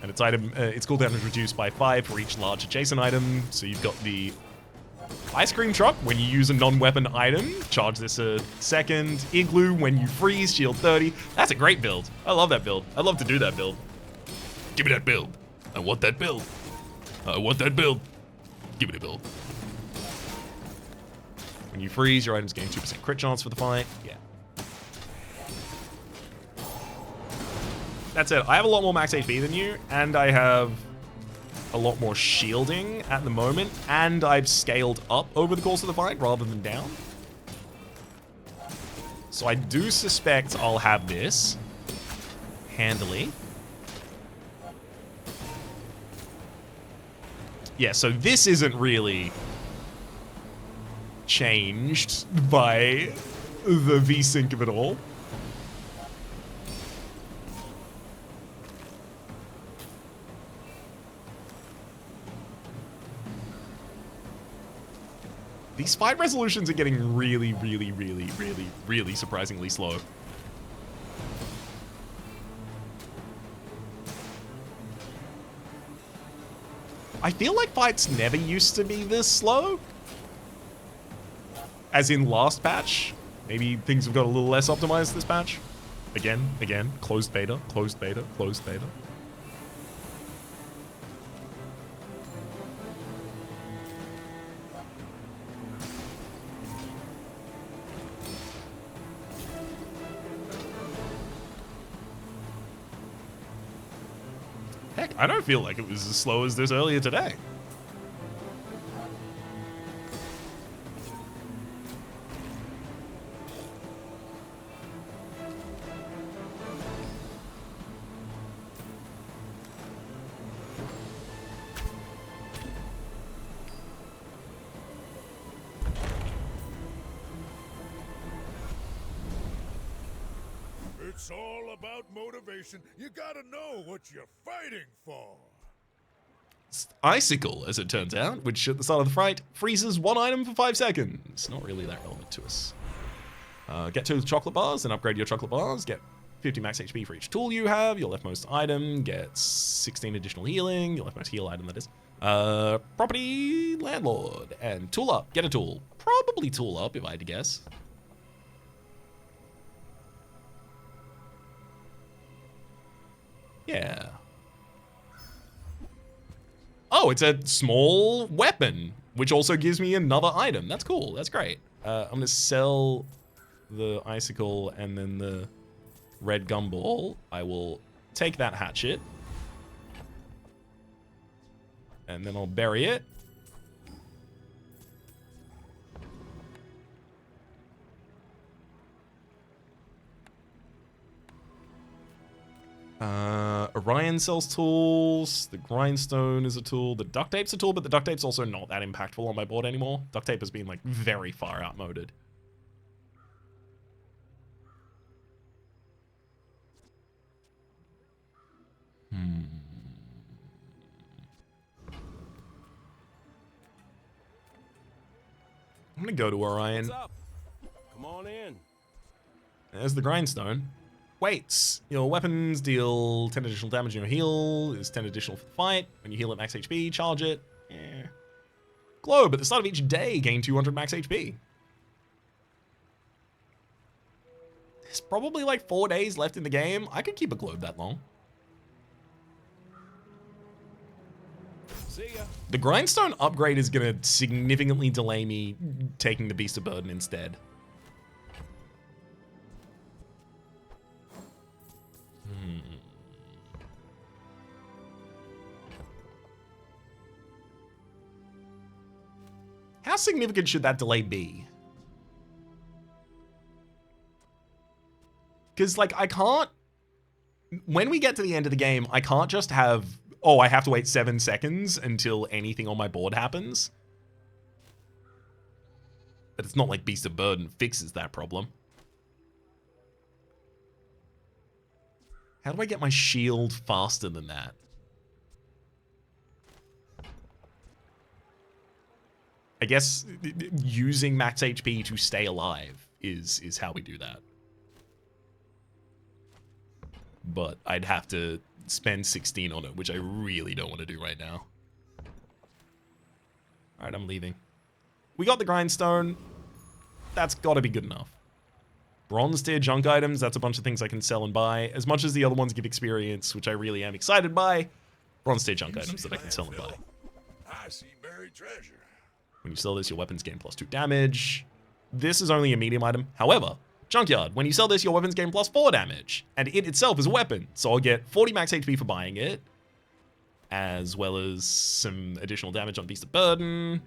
Speaker 1: And its cooldown is reduced by 5 for each large adjacent item. So you've got the ice cream truck when you use a non-weapon item. Charge this a second. Igloo when you freeze, shield 30. That's a great build. I love that build. I'd love to do that build. Give me that build. I want that build. I want that build. Give me the build. When you freeze, your items gain 2% crit chance for the fight. Yeah. That's it. I have a lot more max HP than you, and I have a lot more shielding at the moment, and I've scaled up over the course of the fight rather than down. So I do suspect I'll have this handily. Yeah, so this isn't really changed by the V-Sync of it all. These fight resolutions are getting really, really, really, really, really surprisingly slow. I feel like fights never used to be this slow. As in last patch. Maybe things have got a little less optimized this patch. Again, closed beta, closed beta, closed beta. Heck, I don't feel like it was as slow as this earlier today.
Speaker 2: It's all about motivation. You gotta know what you're fighting for.
Speaker 1: Icicle, as it turns out, which at the start of the fight freezes one item for 5 seconds. Not really that relevant to us. Get 2 chocolate bars and upgrade your chocolate bars. Get 50 max HP for each tool you have. Your leftmost item gets 16 additional healing. Your leftmost heal item, that is. Property landlord and tool up. Get a tool. Probably tool up, if I had to guess. Yeah. Oh, it's a small weapon, which also gives me another item. That's cool. That's great. I'm going to sell the icicle and then the red gumball. I will take that hatchet. And then I'll bury it. Orion sells tools. The grindstone is a tool. The duct tape's a tool, but the duct tape's also not that impactful on my board anymore. Duct tape has been like very far outmoded. I'm gonna go to Orion.
Speaker 5: What's up? Come on in.
Speaker 1: There's the grindstone. Weights. Your weapons deal 10 additional damage in your heal. Is 10 additional for the fight. When you heal at max HP, charge it. Yeah. Globe. At the start of each day, gain 200 max HP. There's probably like 4 days left in the game. I could keep a globe that long.
Speaker 5: See ya.
Speaker 1: The grindstone upgrade is going to significantly delay me taking the Beast of Burden instead. How significant should that delay be? Because, like, I can't... When we get to the end of the game, I can't just have... Oh, I have to wait 7 seconds until anything on my board happens. But it's not like Beast of Burden fixes that problem. How do I get my shield faster than that? I guess using max HP to stay alive is how we do that. But I'd have to spend 16 on it, which I really don't want to do right now. Alright, I'm leaving. We got the grindstone. That's got to be good enough. Bronze tier junk items, that's a bunch of things I can sell and buy. As much as the other ones give experience, which I really am excited by, bronze tier junk items that I can sell and buy.
Speaker 2: I see buried treasure.
Speaker 1: When you sell this, your weapons gain +2 damage. This is only a medium item. However, Junkyard, when you sell this, your weapons gain +4 damage. And it itself is a weapon. So I'll get 40 max HP for buying it. As well as some additional damage on Beast of Burden.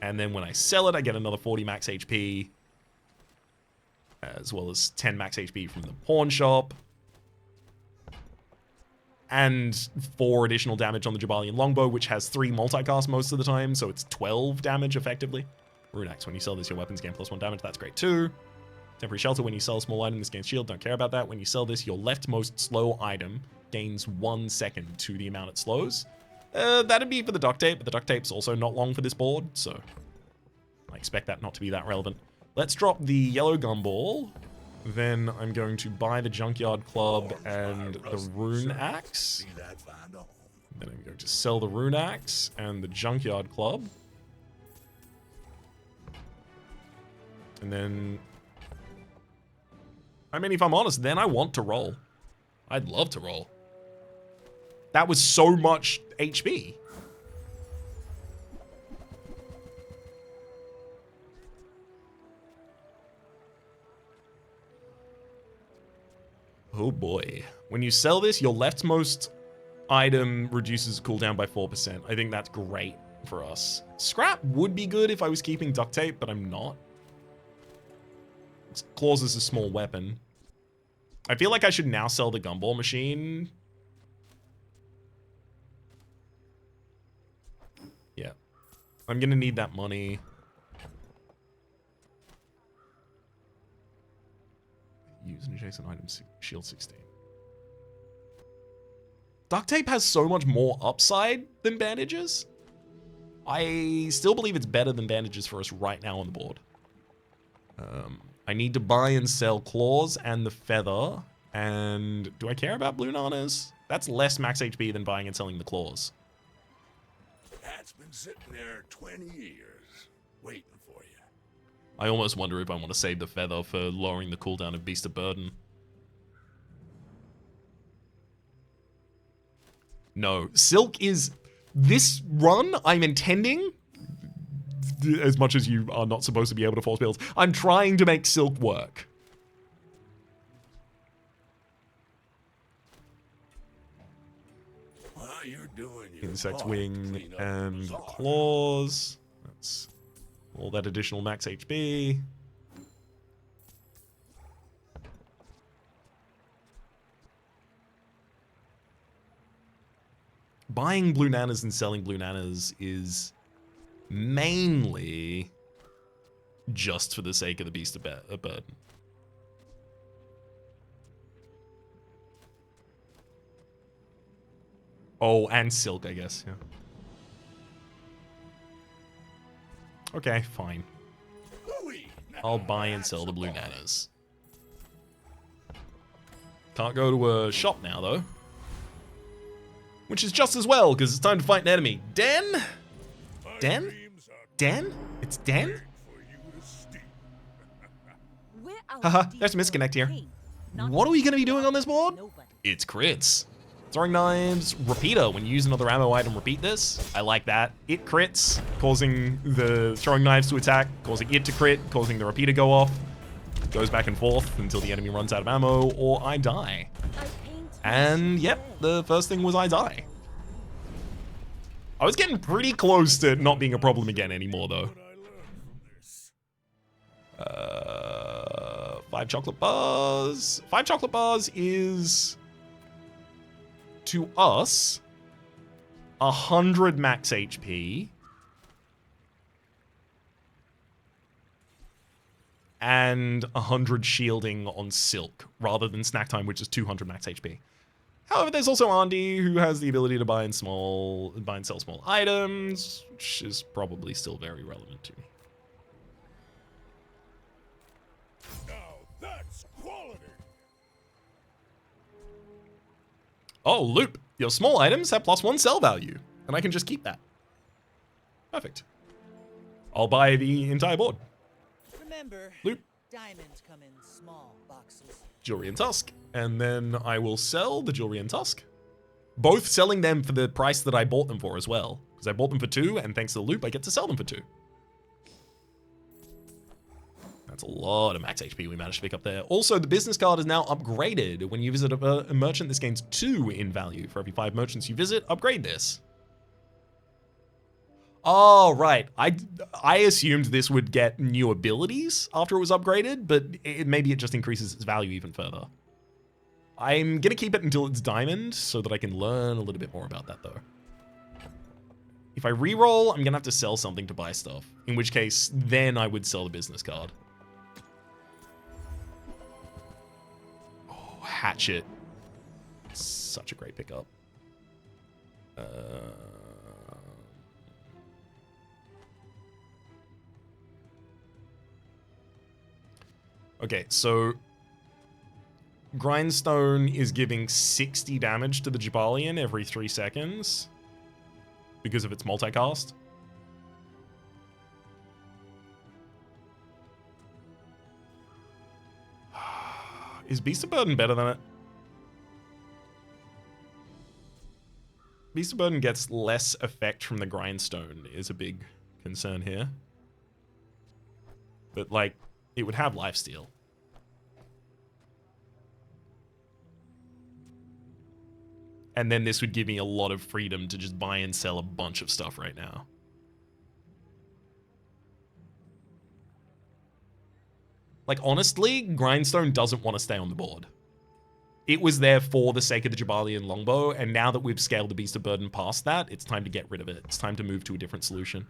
Speaker 1: And then when I sell it, I get another 40 max HP. As well as 10 max HP from the pawn shop. And 4 additional damage on the Jabalian Longbow, which has 3 multicast most of the time, so it's 12 damage effectively. Rune Axe, when you sell this, your weapons gain +1 damage, that's great too. Temporary Shelter, when you sell a small item, this gains shield, don't care about that. When you sell this, your leftmost slow item gains 1 second to the amount it slows. That'd be for the duct tape, but the duct tape's also not long for this board, so I expect that not to be that relevant. Let's drop the yellow gumball. Then I'm going to buy the Junkyard Club and the Rune Axe. Then I'm going to sell the Rune Axe and the Junkyard Club. And then... I mean, if I'm honest, then I want to roll. I'd love to roll. That was so much HP. Oh boy. When you sell this, your leftmost item reduces cooldown by 4%. I think that's great for us. Scrap would be good if I was keeping duct tape, but I'm not. Claws is a small weapon. I feel like I should now sell the gumball machine. Yeah. I'm gonna need that money. Use an adjacent item, shield 16. Duct tape has so much more upside than bandages. I still believe it's better than bandages for us right now on the board. I need to buy and sell claws and the feather. And do I care about blue nanas? That's less max HP than buying and selling the claws.
Speaker 2: That's been sitting there 20 years, waiting for you.
Speaker 1: I almost wonder if I want to save the feather for lowering the cooldown of Beast of Burden. No, Silk is... This run, I'm intending... As much as you are not supposed to be able to force builds, I'm trying to make Silk work.
Speaker 2: Well, you're doing your
Speaker 1: Insect
Speaker 2: part.
Speaker 1: wing
Speaker 2: Clean up
Speaker 1: and
Speaker 2: Bazaar.
Speaker 1: claws. That's all that additional max HP. Buying blue nanas and selling blue nanas is mainly just for the sake of the Beast of Burden. Oh, and Silk, I guess, yeah. Okay, fine.
Speaker 2: Hooey.
Speaker 1: I'll buy and sell the blue nanas. Can't go to a shop now, though. Which is just as well, because it's time to fight an enemy. Den?
Speaker 2: My
Speaker 1: Den?
Speaker 2: dreams are
Speaker 1: Den? It's Den?
Speaker 2: big for you to steal.
Speaker 4: We're our
Speaker 1: Haha,
Speaker 4: deep
Speaker 1: there's a misconnect here.
Speaker 4: king, not
Speaker 1: What are we going to be doing on this board?
Speaker 4: nobody.
Speaker 1: It's crits. Throwing knives, repeater. When you use another ammo item, repeat this. I like that. It crits, causing the throwing knives to attack, causing it to crit, causing the repeater go off. Goes back and forth until the enemy runs out of ammo or I die.
Speaker 4: I paint
Speaker 1: And yep, the first thing was I die. I was getting pretty close to not being a problem again anymore though.
Speaker 2: What I learned from this.
Speaker 1: 5 chocolate bars. 5 chocolate bars is, to us, 100 max HP. and 100 shielding on Silk, rather than Snack Time, which is 200 max HP. However, there's also Andy, who has the ability to buy and sell small items, which is probably still very relevant to me.
Speaker 2: Now that's quality.
Speaker 1: Oh, Loop. Your small items have +1 sell value, and I can just keep that. Perfect. I'll buy the entire board.
Speaker 6: Remember,
Speaker 1: Loop.
Speaker 6: diamonds come in small boxes.
Speaker 1: Jewelry and Tusk, and then I will sell the Jewelry and Tusk. Both selling them for the price that I bought them for as well, because I bought them for 2, and thanks to the Loop, I get to sell them for 2. That's a lot of max HP we managed to pick up there. Also, the business card is now upgraded. When you visit a merchant, this gains 2 in value. For every 5 merchants you visit, upgrade this. Oh, right. I assumed this would get new abilities after it was upgraded, but maybe it just increases its value even further. I'm going to keep it until it's diamond so that I can learn a little bit more about that, though. If I reroll, I'm going to have to sell something to buy stuff, in which case, then I would sell the business card. Oh, Hatchet. Such a great pickup. Okay, so Grindstone is giving 60 damage to the Jabalion every 3 seconds because of its multicast. Is Beast of Burden better than it? Beast of Burden gets less effect from the Grindstone is a big concern here. But, like, it would have lifesteal. And then this would give me a lot of freedom to just buy and sell a bunch of stuff right now. Like, honestly, Grindstone doesn't want to stay on the board. It was there for the sake of the Jabalion Longbow, and now that we've scaled the Beast of Burden past that, it's time to get rid of it. It's time to move to a different solution.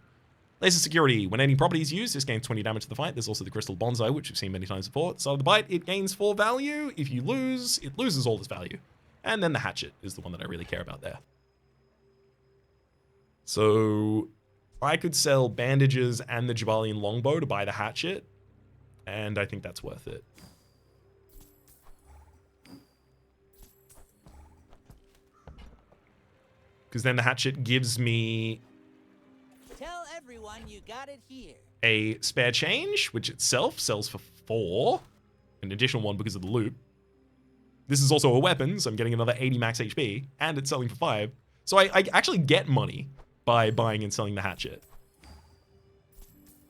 Speaker 1: Laser Security. When any property is used, this gains 20 damage to the fight. There's also the Crystal Bonsai, which we've seen many times before. At the start of the bite, it gains 4 value. If you lose, it loses all its value. And then the Hatchet is the one that I really care about there. So I could sell Bandages and the Jabalion Longbow to buy the Hatchet, and I think that's worth it. Because then the Hatchet gives me
Speaker 6: Tell everyone you got it here.
Speaker 1: a spare change, which itself sells for 4. An additional 1 because of the loop. This is also a weapon, so I'm getting another 80 max HP, and it's selling for 5. So I actually get money by buying and selling the Hatchet.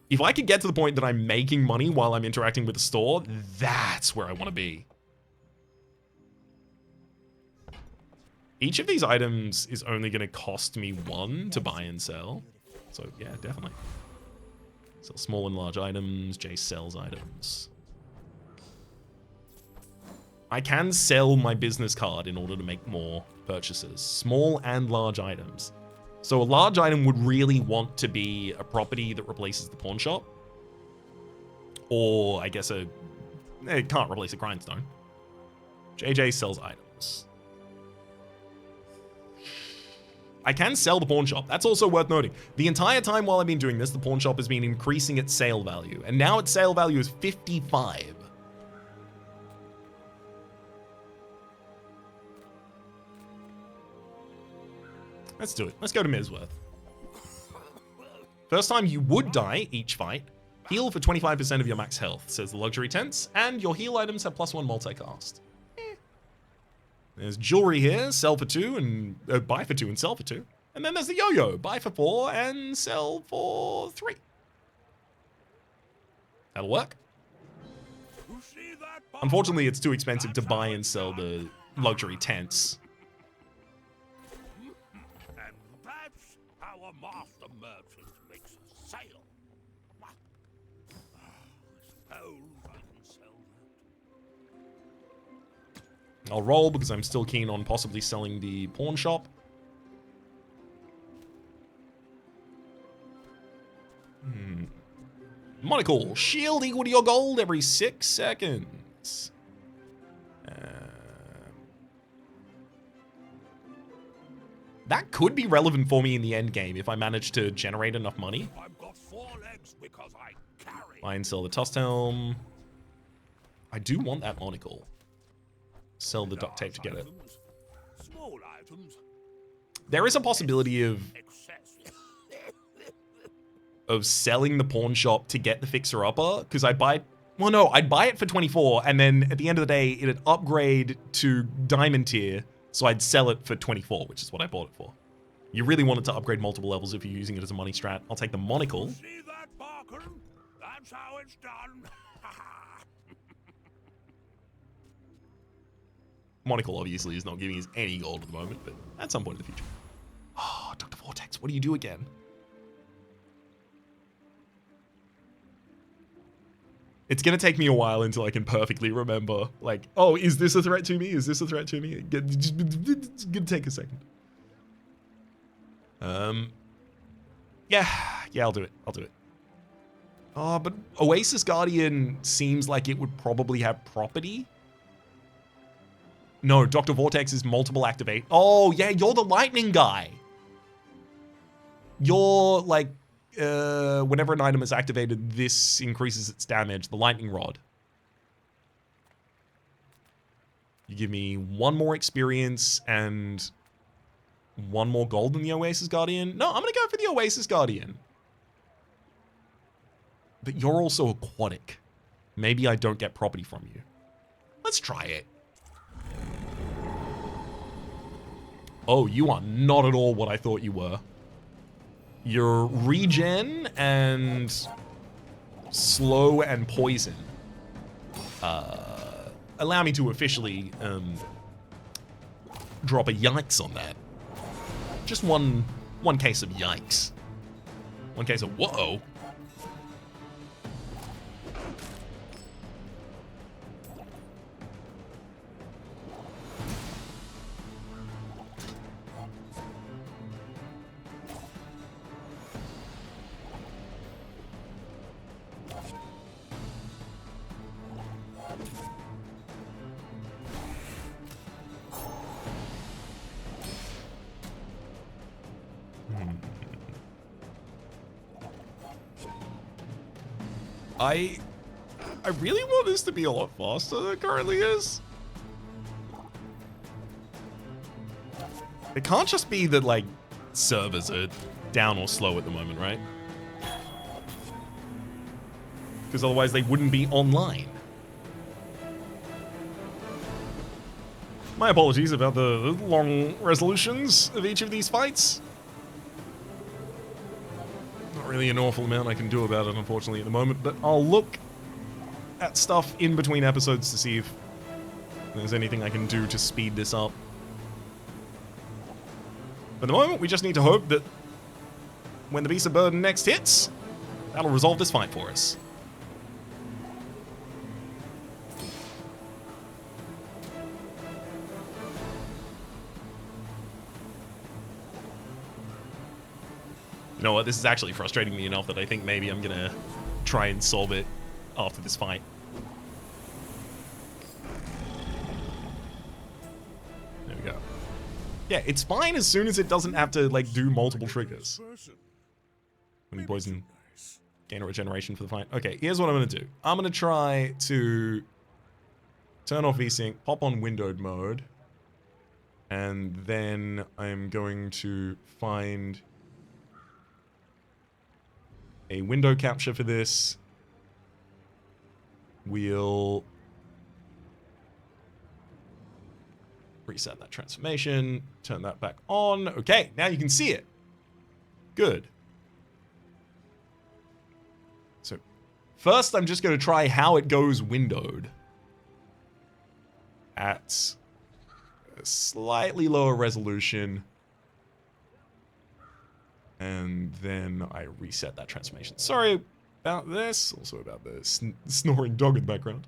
Speaker 1: If I could get to the point that I'm making money while I'm interacting with the store, that's where I want to be. Each of these items is only going to cost me 1 to buy and sell. So yeah, definitely. Sell small and large items. Jace sells items. I can sell my business card in order to make more purchases. Small and large items. So a large item would really want to be a property that replaces the pawn shop. Or, I guess, it can't replace a grindstone. JJ sells items. I can sell the pawn shop. That's also worth noting. The entire time while I've been doing this, the pawn shop has been increasing its sale value. And now its sale value is 55. Let's do it. Let's go to Misworth. First time you would die each fight. Heal for 25% of your max health, says the luxury tents, and your heal items have +1 multicast. There's jewelry here, sell for 2 and buy for 2 and sell for 2. And then there's the yo-yo, buy for 4 and sell for 3. That'll work.
Speaker 2: You see that, Bob?
Speaker 1: Unfortunately, it's too expensive to buy and sell the luxury tents.
Speaker 2: And that's how a master merchant makes a sale. Suppose I can sell that.
Speaker 1: I'll roll because I'm still keen on possibly selling the pawn shop. Monocle. Shield equal to your gold every 6 seconds. That could be relevant for me in the end game if I manage to generate enough money.
Speaker 2: I've got 4 legs because I carry.
Speaker 1: Buy and sell the Tusk Helm. I do want that monocle. Sell the duct tape to get it.
Speaker 2: Items, small items,
Speaker 1: There is a possibility of
Speaker 2: excess.
Speaker 1: selling the pawn shop to get the fixer-upper, because I buy... Well, no, I'd buy it for 24, and then at the end of the day, it'd upgrade to diamond tier, so I'd sell it for 24, which is what I bought it for. You really want it to upgrade multiple levels if you're using it as a money strat. I'll take the monocle.
Speaker 2: See that, Barker? That's how it's done.
Speaker 1: Monocle obviously is not giving us any gold at the moment, but at some point in the future. Oh, Dr. Vortex, what do you do again? It's going to take me a while until I can perfectly remember, like, oh, is this a threat to me? Is this a threat to me? It's going to take a second. Yeah, I'll do it. Oh, but Oasis Guardian seems like it would probably have property. No, Dr. Vortex is multiple activate. Oh, yeah, you're the lightning guy. You're like, whenever an item is activated, this increases its damage, the lightning rod. You give me 1 more experience and 1 more gold than the Oasis Guardian. No, I'm going to go for the Oasis Guardian. But you're also aquatic. Maybe I don't get property from you. Let's try it. Oh, you are not at all what I thought you were. You're regen and slow and poison. Allow me to officially drop a yikes on that. Just one case of yikes. One case of whoa. I really want this to be a lot faster than it currently is. It can't just be that, like, servers are down or slow at the moment, right? Because otherwise they wouldn't be online. My apologies about the long resolutions of each of these fights. Not really an awful amount I can do about it, unfortunately, at the moment, but I'll look at stuff in between episodes to see if there's anything I can do to speed this up. For the moment, we just need to hope that when the Beast of Burden next hits, that'll resolve this fight for us. You know what, this is actually frustrating me enough that I think maybe I'm gonna try and solve it after this fight. There we go. Yeah, it's fine as soon as it doesn't have to, like, do multiple triggers. When you poison, gain a regeneration for the fight. Okay, here's what I'm gonna do. I'm gonna try to turn off VSync, pop on windowed mode, and then I'm going to find a window capture for this. We'll reset that transformation, turn that back on. Okay, now you can see it. Good. So first I'm just going to try how it goes windowed at a slightly lower resolution. And then I reset that transformation. Sorry about this. Also about the snoring dog in the background.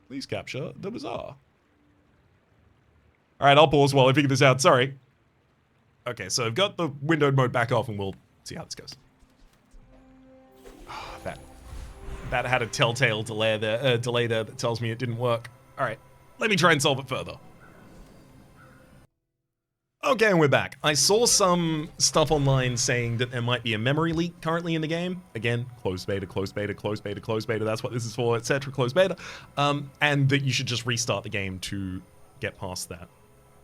Speaker 1: Please capture the Bazaar. All right, I'll pause while I figure this out. Sorry. Okay, so I've got the windowed mode back off, and we'll see how this goes. Oh, that had a telltale delay there that tells me it didn't work. All right, let me try and solve it further. Okay, and we're back. I saw some stuff online saying that there might be a memory leak currently in the game. Again, closed beta, closed beta, closed beta, closed beta. That's what this is for, etc. Closed beta. And that you should just restart the game to get past that.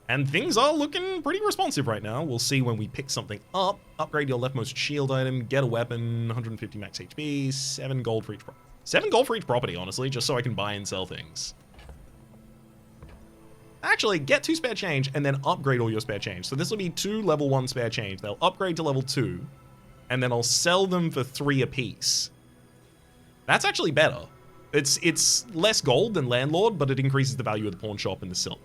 Speaker 1: And things are looking pretty responsive right now. We'll see when we pick something up. Upgrade your leftmost shield item, get a weapon, 150 max HP, 7 gold for each 7 gold for each property, honestly, just so I can buy and sell things. Actually, get 2 spare change and then upgrade all your spare change. So this will be 2 level 1 spare change. They'll upgrade to level 2, and then I'll sell them for 3 apiece. That's actually better. It's less gold than Landlord, but it increases the value of the pawn shop and the silk.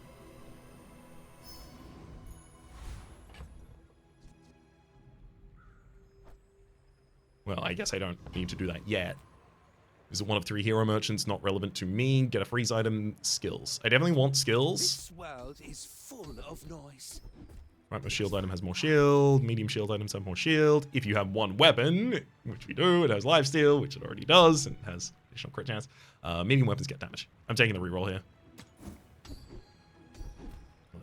Speaker 1: Well, I guess I don't need to do that yet. Is it one of 3 hero merchants? Not relevant to me. Get a freeze item. Skills. I definitely want skills.
Speaker 2: This world is full of noise.
Speaker 1: Right, my shield item has more shield. Medium shield items have more shield. If you have 1 weapon, which we do, it has lifesteal, which it already does, and has additional crit chance. Medium weapons get damage. I'm taking the reroll here.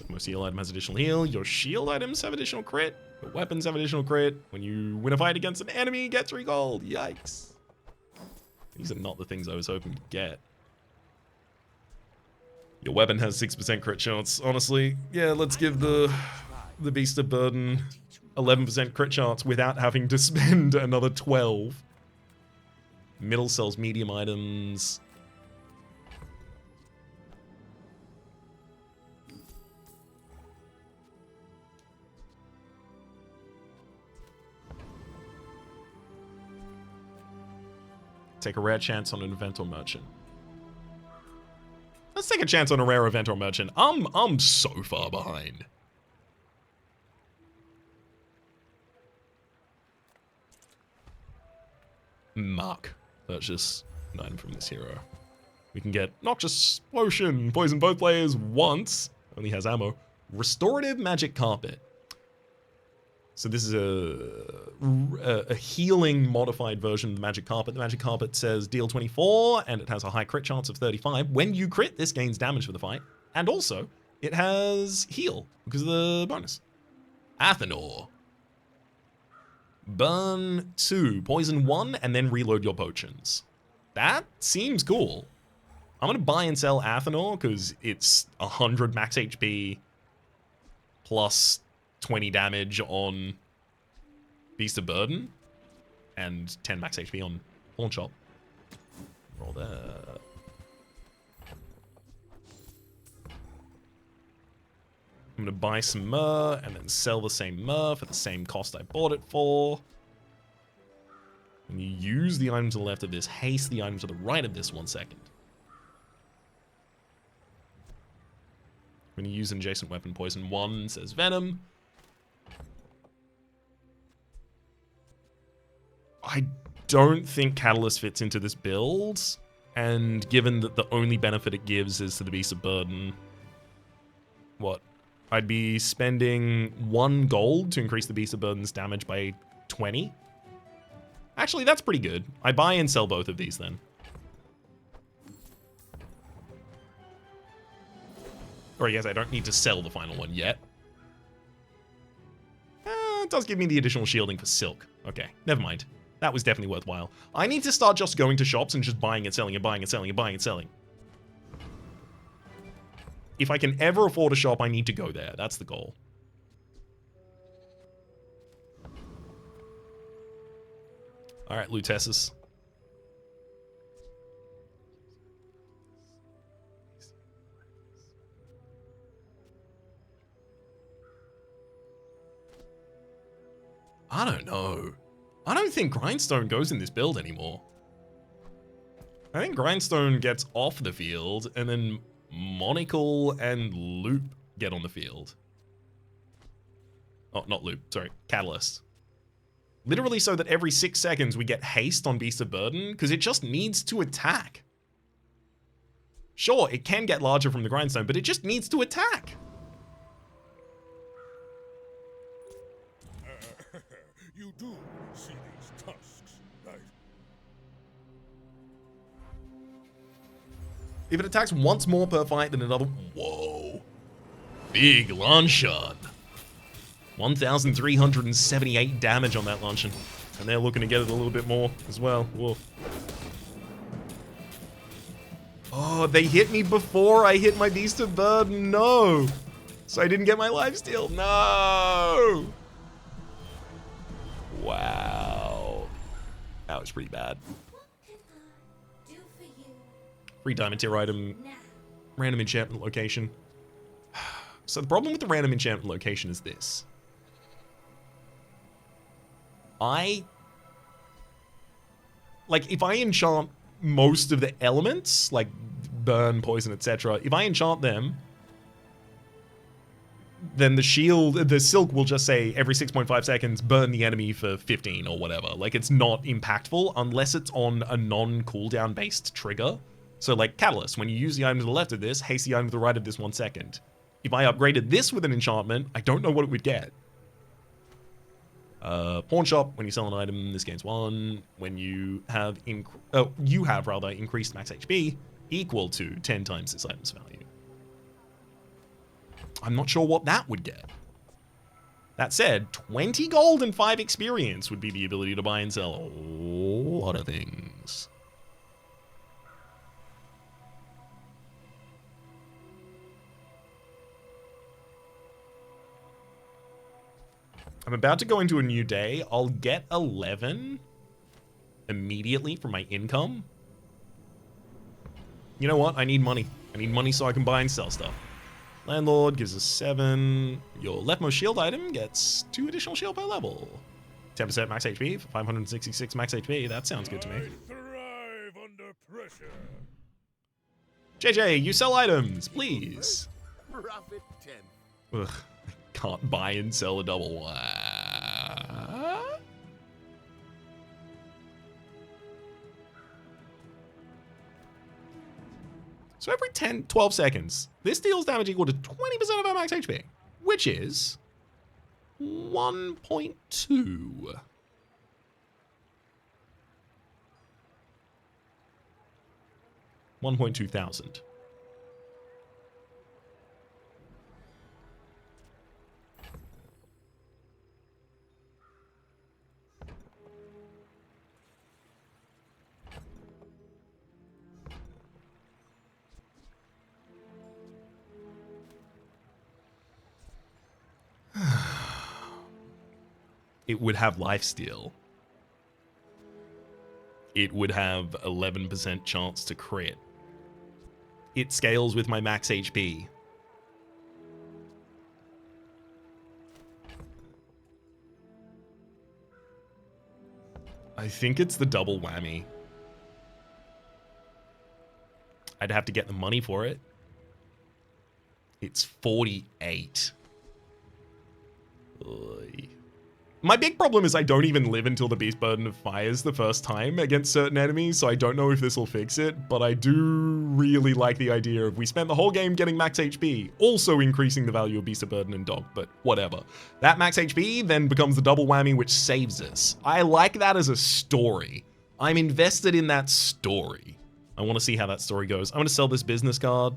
Speaker 1: Most heal item has additional heal. Your shield items have additional crit. Your weapons have additional crit. When you win a fight against an enemy, it gets 3 gold. Yikes. These are not the things I was hoping to get. Your weapon has 6% crit chance. Honestly, yeah, let's give the Beast of Burden 11% crit chance without having to spend another 12. Middle sells medium items. Take a rare chance on an event or merchant. Let's take a chance on a rare event or merchant. I'm so far behind. Mark. Purchase an item from this hero. We can get Noxious Potion. Poison both players once. Only has ammo. Restorative Magic Carpet. So this is a healing modified version of the Magic Carpet. The Magic Carpet says deal 24, and it has a high crit chance of 35. When you crit, this gains damage for the fight. And also, it has heal, because of the bonus. Athenor. Burn 2, poison 1, and then reload your potions. That seems cool. I'm going to buy and sell Athenor, because it's 100 max HP, plus 20 damage on Beast of Burden, and 10 max HP on Pawn Shop. Roll there. I'm gonna buy some myrrh, and then sell the same myrrh for the same cost I bought it for. When you use the item to the left of this, haste the item to the right of this 1 second. When you use an adjacent weapon, poison 1, says Venom. I don't think Catalyst fits into this build, and given that the only benefit it gives is to the Beast of Burden, what? I'd be spending 1 gold to increase the Beast of Burden's damage by 20? Actually, that's pretty good. I buy and sell both of these then. Or I guess I don't need to sell the final one yet. It does give me the additional shielding for silk. Okay, never mind. That was definitely worthwhile. I need to start just going to shops and just buying and selling and buying and selling and buying and selling. If I can ever afford a shop, I need to go there. That's the goal. All right, Lutessus. I don't know. I don't think Grindstone goes in this build anymore. I think Grindstone gets off the field, and then Monocle and Loop get on the field. Oh, not Loop, sorry, Catalyst. Literally so that every 6 seconds we get haste on Beast of Burden, because it just needs to attack. Sure, it can get larger from the Grindstone, but it just needs to attack. If it attacks once more per fight than another... Whoa. Big Lanchan. 1,378 damage on that Lanchan. And they're looking to get it a little bit more as well. Whoa. Oh, they hit me before I hit my Beast of Burden. No. So I didn't get my lifesteal. No. Wow. That was pretty bad. Free diamond tier item. Random enchantment location. So the problem with the random enchantment location is this. Like, if I enchant most of the elements, like burn, poison, etc., if I enchant them, then the silk will just say every 6.5 seconds, burn the enemy for 15 or whatever. Like, it's not impactful unless it's on a non-cooldown based trigger. So like Catalyst, when you use the item to the left of this, haste the item to the right of this 1 second. If I upgraded this with an enchantment, I don't know what it would get. Pawn shop, when you sell an item, this gains 1. When you have, increased max HP equal to 10 times this item's value. I'm not sure what that would get. That said, 20 gold and 5 experience would be the ability to buy and sell a lot of things. I'm about to go into a new day. I'll get 11 immediately from my income. You know what? I need money. I need money so I can buy and sell stuff. Landlord gives us 7. Your leftmost shield item gets 2 additional shield per level. 10% max HP for 566 max HP. That sounds good to me.
Speaker 2: I thrive under pressure.
Speaker 1: JJ, you sell items, please.
Speaker 3: Profit 10.
Speaker 1: Ugh. Can't buy and sell a double. What? So every 12 seconds, this deals damage equal to 20% of our max HP, which is 1.2. $1,200. It would have lifesteal. It would have 11% chance to crit. It scales with my max HP. I think it's the double whammy. I'd have to get the money for it. It's 48. Oy. My big problem is I don't even live until the Beast Burden of Fires the first time against certain enemies, so I don't know if this will fix it, but I do really like the idea of we spent the whole game getting max HP, also increasing the value of Beast of Burden and Dog, but whatever. That max HP then becomes the double whammy, which saves us. I like that as a story. I'm invested in that story. I want to see how that story goes. I'm going to sell this business card.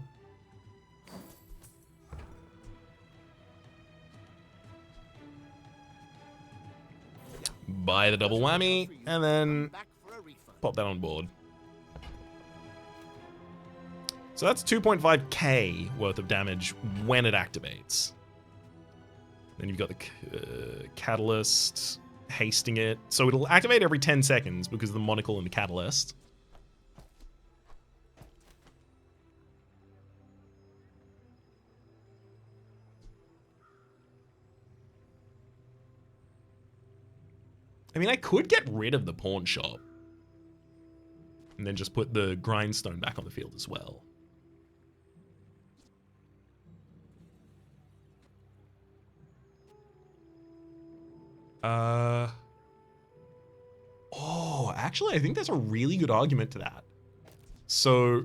Speaker 1: Buy the double whammy, and then pop that on board. So that's 2.5k worth of damage when it activates. Then you've got the catalyst, hasting it. So it'll activate every 10 seconds because of the monocle and the catalyst. I mean, I could get rid of the pawn shop and then just put the grindstone back on the field as well. Oh, actually, I think there's a really good argument to that. So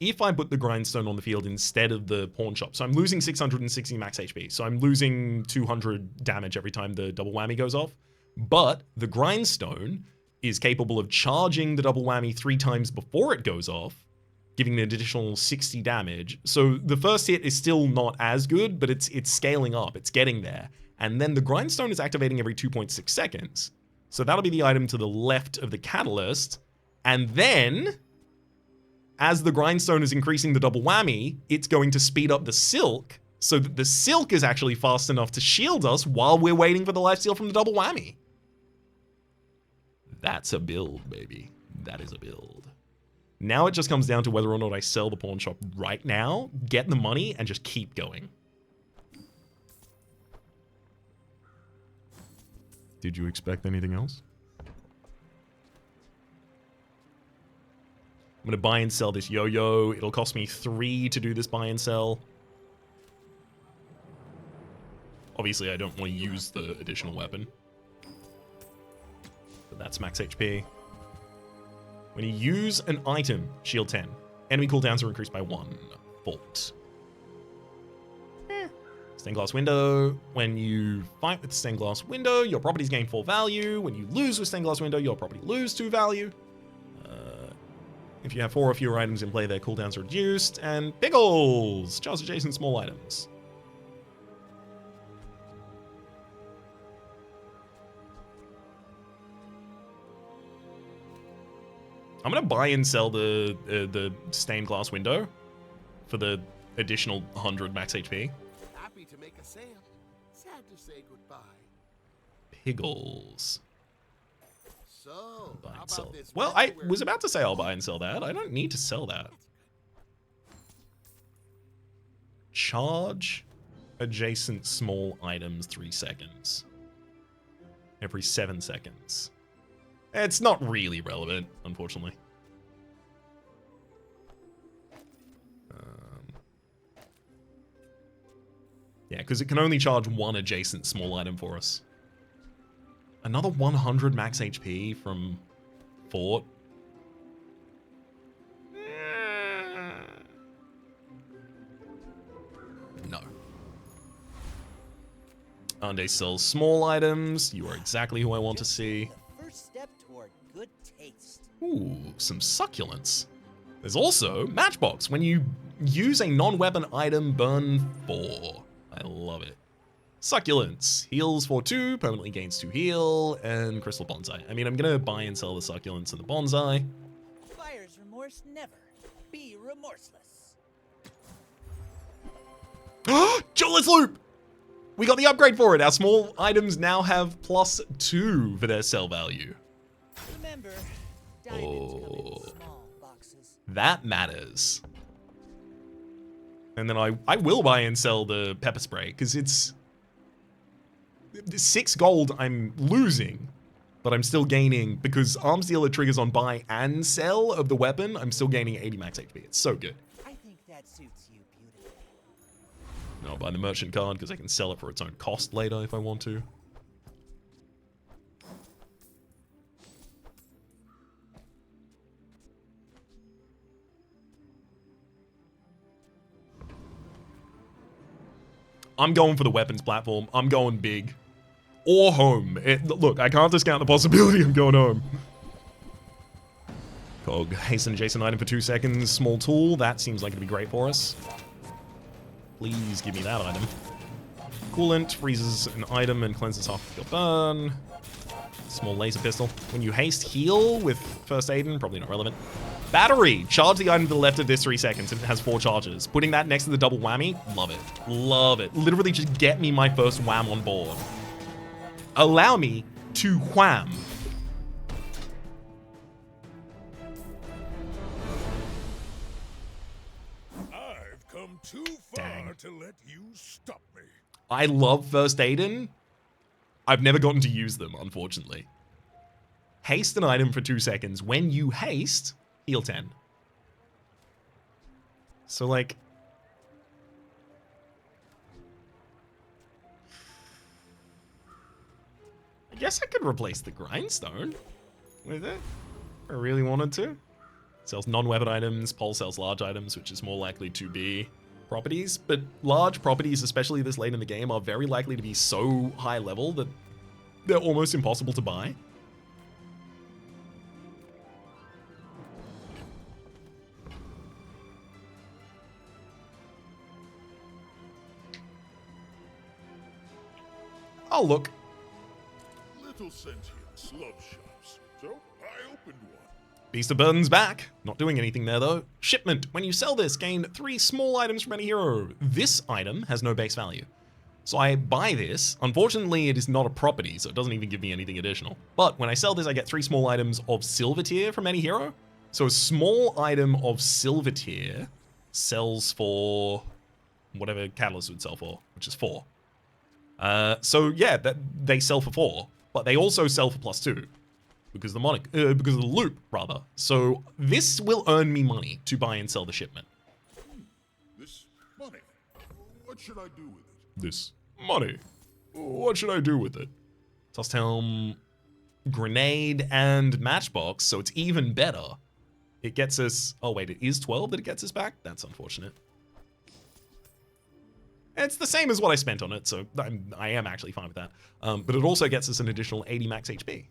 Speaker 1: if I put the grindstone on the field instead of the pawn shop, so I'm losing 660 max HP, so I'm losing 200 damage every time the double whammy goes off, but the grindstone is capable of charging the double whammy 3 times before it goes off, giving an additional 60 damage. So the first hit is still not as good, but it's scaling up, it's getting there. And then the grindstone is activating every 2.6 seconds. So that'll be the item to the left of the catalyst. And then, as the grindstone is increasing the double whammy, it's going to speed up the silk, so that the silk is actually fast enough to shield us while we're waiting for the lifesteal from the double whammy. That's a build, baby. That is a build. Now it just comes down to whether or not I sell the pawn shop right now, get the money, and just keep going. Did you expect anything else? I'm gonna buy and sell this yo-yo. It'll cost me 3 to do this buy and sell. Obviously, I don't want to use the additional weapon. But that's max HP. When you use an item, shield 10. Enemy cooldowns are increased by 1. Fault. Stained glass window. When you fight with stained glass window, your properties gain 4 value. When you lose with stained glass window, your property lose 2 value. If you have 4 or fewer items in play, their cooldowns are reduced. And pickles! Charge adjacent small items. I'm gonna buy and sell the stained glass window for the additional 100 max HP.
Speaker 3: Happy to make a sale. Sad to say goodbye.
Speaker 1: Pickles.
Speaker 3: So,
Speaker 1: Buy
Speaker 3: how
Speaker 1: and sell.
Speaker 3: about this?
Speaker 1: Well, I
Speaker 3: February?
Speaker 1: was about to say I'll buy and sell that. I don't need to sell that. Charge adjacent small items 3 seconds. Every 7 seconds. It's not really relevant, unfortunately. Yeah, because it can only charge 1 adjacent small item for us. Another 100 max HP from Fort. No. Ande sells small items. You are exactly who I want to see.
Speaker 6: The first step toward good taste.
Speaker 1: Ooh, some succulents. There's also Matchbox. When you use a non-weapon item, burn 4. I love it. Succulents. Heals for 2, permanently gains 2 heal, and crystal bonsai. I mean, I'm gonna buy and sell the succulents and the bonsai.
Speaker 6: Buyer's remorse never. Be remorseless.
Speaker 1: Jeweler's Loop! We got the upgrade for it. Our small items now have +2 for their sell value.
Speaker 6: Remember, diamonds come in small boxes.
Speaker 1: That matters. And then I will buy and sell the pepper spray, because it's 6 gold I'm losing, but I'm still gaining, because arms dealer triggers on buy and sell of the weapon, I'm still gaining 80 max HP. It's so good.
Speaker 6: I think that suits you beautifully.
Speaker 1: And I'll buy the merchant card, because I can sell it for its own cost later if I want to. I'm going for the weapons platform. I'm going big. Or home. Look, I can't discount the possibility of going home. Cog, hasten adjacent item for 2 seconds. Small tool. That seems like it'd be great for us. Please give me that item. Coolant freezes an item and cleanses half your burn. Small laser pistol. When you haste heal with first aid, probably not relevant. Battery. Charge the item to the left of this 3 seconds and it has 4 charges. Putting that next to the double whammy, love it. Love it. Literally just get me my first wham on board. Allow me to wham.
Speaker 2: I've come too far to let you stop me.
Speaker 1: I love first aid. I've never gotten to use them, unfortunately. Haste an item for 2 seconds. When you haste, heal 10. So, like... I guess I could replace the grindstone with it. If I really wanted to. Sells non-weapon items, Pole sells large items, which is more likely to be properties. But large properties, especially this late in the game, are very likely to be so high level that they're almost impossible to buy. I'll look.
Speaker 2: Little sentient love shops, so I opened one.
Speaker 1: Beast of Burden's back. Not doing anything there though. Shipment. When you sell this, gain 3 small items from any hero. This item has no base value. So I buy this. Unfortunately, it is not a property, so it doesn't even give me anything additional. But when I sell this, I get 3 small items of silver tier from any hero. So a small item of silver tier sells for whatever Catalyst would sell for, which is 4. So yeah, they sell for 4, but they also sell for +2 because of the loop rather. So this will earn me money to buy and sell the shipment.
Speaker 2: This money, what should I do with it?
Speaker 1: This money, what should I do with it? Tossed Helm, Grenade, and Matchbox, so it's even better. It gets us, oh wait, it is 12 that it gets us back? That's unfortunate. It's the same as what I spent on it, so I am actually fine with that. But it also gets us an additional 80 max HP.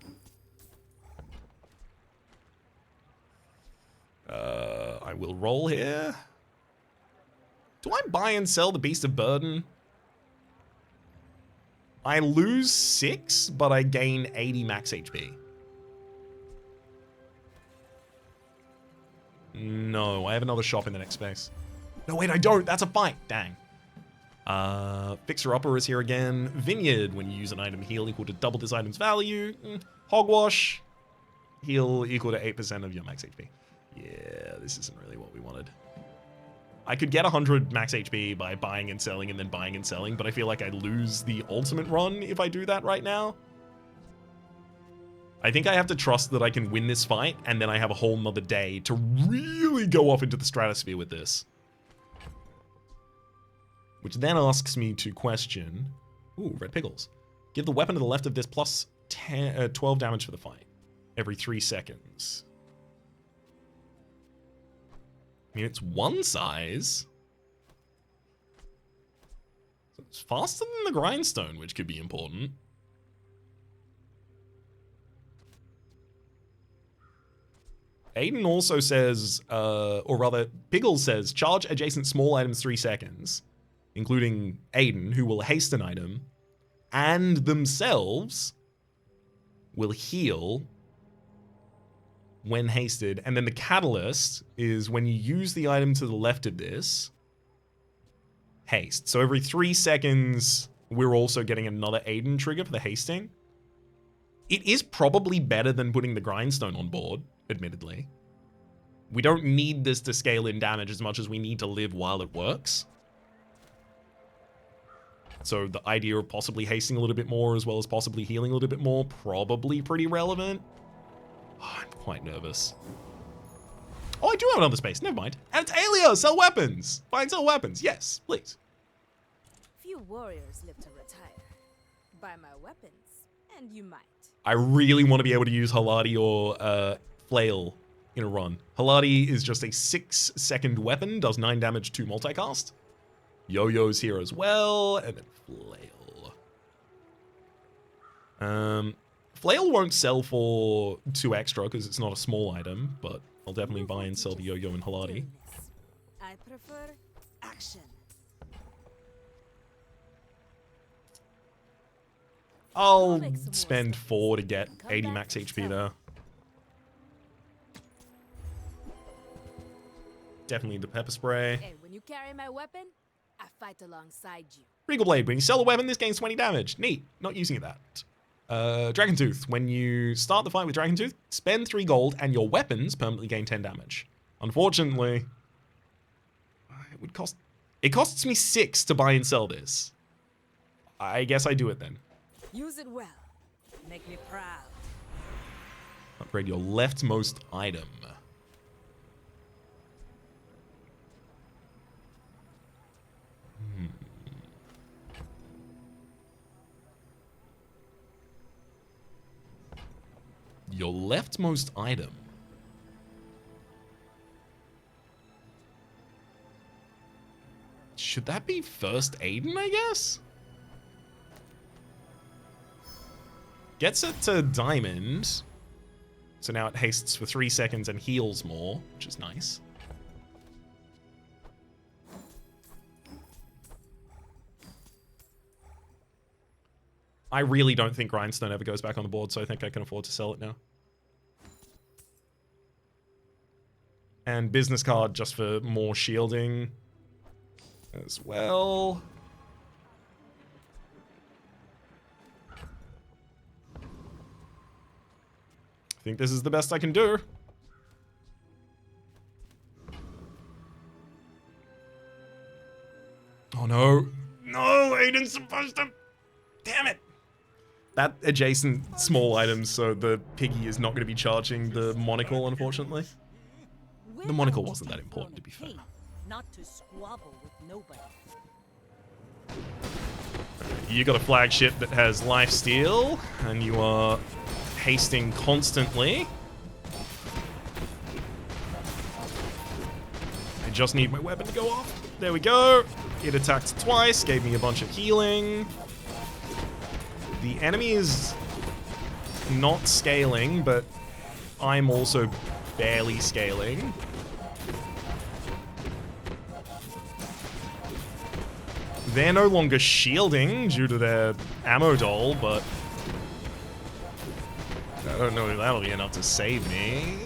Speaker 1: I will roll here. Do I buy and sell the Beast of Burden? I lose 6, but I gain 80 max HP. No, I have another shop in the next space. No, wait, I don't. That's a fight. Dang. Fixer Upper is here again. Vineyard, when you use an item, heal equal to double this item's value. Hogwash, heal equal to 8% of your max HP. Yeah, this isn't really what we wanted. I could get 100 max HP by buying and selling and then buying and selling, but I feel like I lose the ultimate run if I do that right now. I think I have to trust that I can win this fight, and then I have a whole nother day to really go off into the stratosphere with this. Which then asks me to question... Ooh, red pickles. Give the weapon to the left of this plus 12 damage for the fight. Every 3 seconds. I mean, it's 1 size. So it's faster than the grindstone, which could be important. Aiden also says, or rather, Pickles says, charge adjacent small items 3 seconds, including Aiden, who will haste an item, and themselves will heal when hasted. And then the catalyst is when you use the item to the left of this, haste. So every 3 seconds, we're also getting another Aiden trigger for the hasting. It is probably better than putting the grindstone on board, admittedly. We don't need this to scale in damage as much as we need to live while it works. So the idea of possibly hasting a little bit more as well as possibly healing a little bit more, probably pretty relevant. Oh, I'm quite nervous. Oh, I do have another space. Never mind. And it's Alia! Sell weapons! Buy and sell weapons. Yes, please.
Speaker 4: Few warriors live to retire. Buy my weapons, and you might.
Speaker 1: I really want to be able to use Haladi or Flail in a run. Haladi is just a 6-second weapon, does 9 damage to multicast. Yo-Yo's here as well, and then Flail. Flail won't sell for 2 extra because it's not a small item, but I'll definitely buy and sell the Yo-Yo and Haladi.
Speaker 4: I prefer action.
Speaker 1: I'll spend 4 to get 80 max HP there. Definitely the pepper spray.
Speaker 4: And when you carry my weapon, I fight alongside you.
Speaker 1: Regal Blade, when you sell a weapon, this gains 20 damage. Neat. Not using that. Dragon Tooth, when you start the fight with Dragon Tooth, spend 3 gold and your weapons permanently gain 10 damage. Unfortunately, it costs me 6 to buy and sell this. I guess I do it then.
Speaker 4: Use it well. Make me proud.
Speaker 1: Upgrade your leftmost item. Your leftmost item. Should that be first Aiden, I guess? Gets it to diamond. So now it hastes for 3 seconds and heals more, which is nice. I really don't think Grindstone ever goes back on the board, so I think I can afford to sell it now. And business card just for more shielding as well. I think this is the best I can do. Oh no. No, Aiden's supposed to... Damn it. That adjacent small items, so the piggy is not going to be charging the monocle, unfortunately. The monocle wasn't that important, to be fair.
Speaker 6: Not to squabble with nobody.
Speaker 1: You got a flagship that has lifesteal, and you are hasting constantly. I just need my weapon to go off. There we go. It attacked twice, gave me a bunch of healing. The enemy is not scaling, but I'm also barely scaling. They're no longer shielding due to their ammo dole, but I don't know if that'll be enough to save me.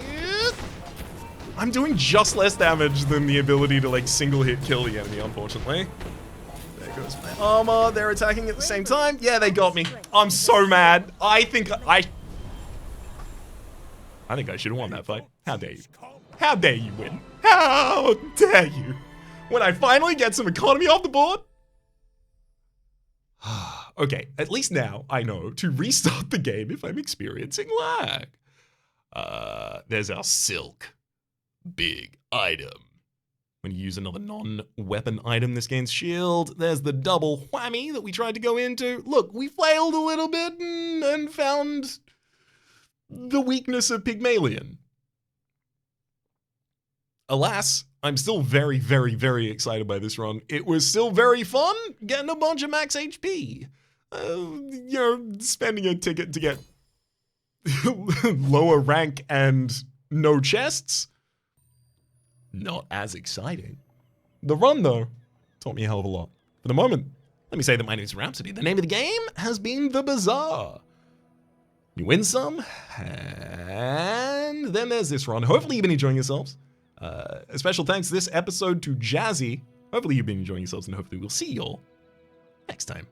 Speaker 1: I'm doing just less damage than the ability to, like, single hit kill the enemy, unfortunately. There goes my armor. They're attacking at the same time. Yeah, they got me. I'm so mad. I think I should have won that fight. How dare you? How dare you win? How dare you? When I finally get some economy off the board? Okay, at least now I know to restart the game if I'm experiencing lag. There's our silk. Big item. When you use another non-weapon item, this gains shield. There's the double whammy that we tried to go into. Look, we failed a little bit and found the weakness of Pygmalion. Alas, I'm still very, very, very excited by this run. It was still very fun getting a bunch of max HP. You know, spending a ticket to get lower rank and no chests. Not as exciting. The run, though, taught me a hell of a lot. For the moment, let me say that my name is Rhapsody. The name of the game has been the Bazaar. You win some, and then there's this run. Hopefully you've been enjoying yourselves. A special thanks this episode to Jazzy. Hopefully you've been enjoying yourselves, and hopefully we'll see you all next time.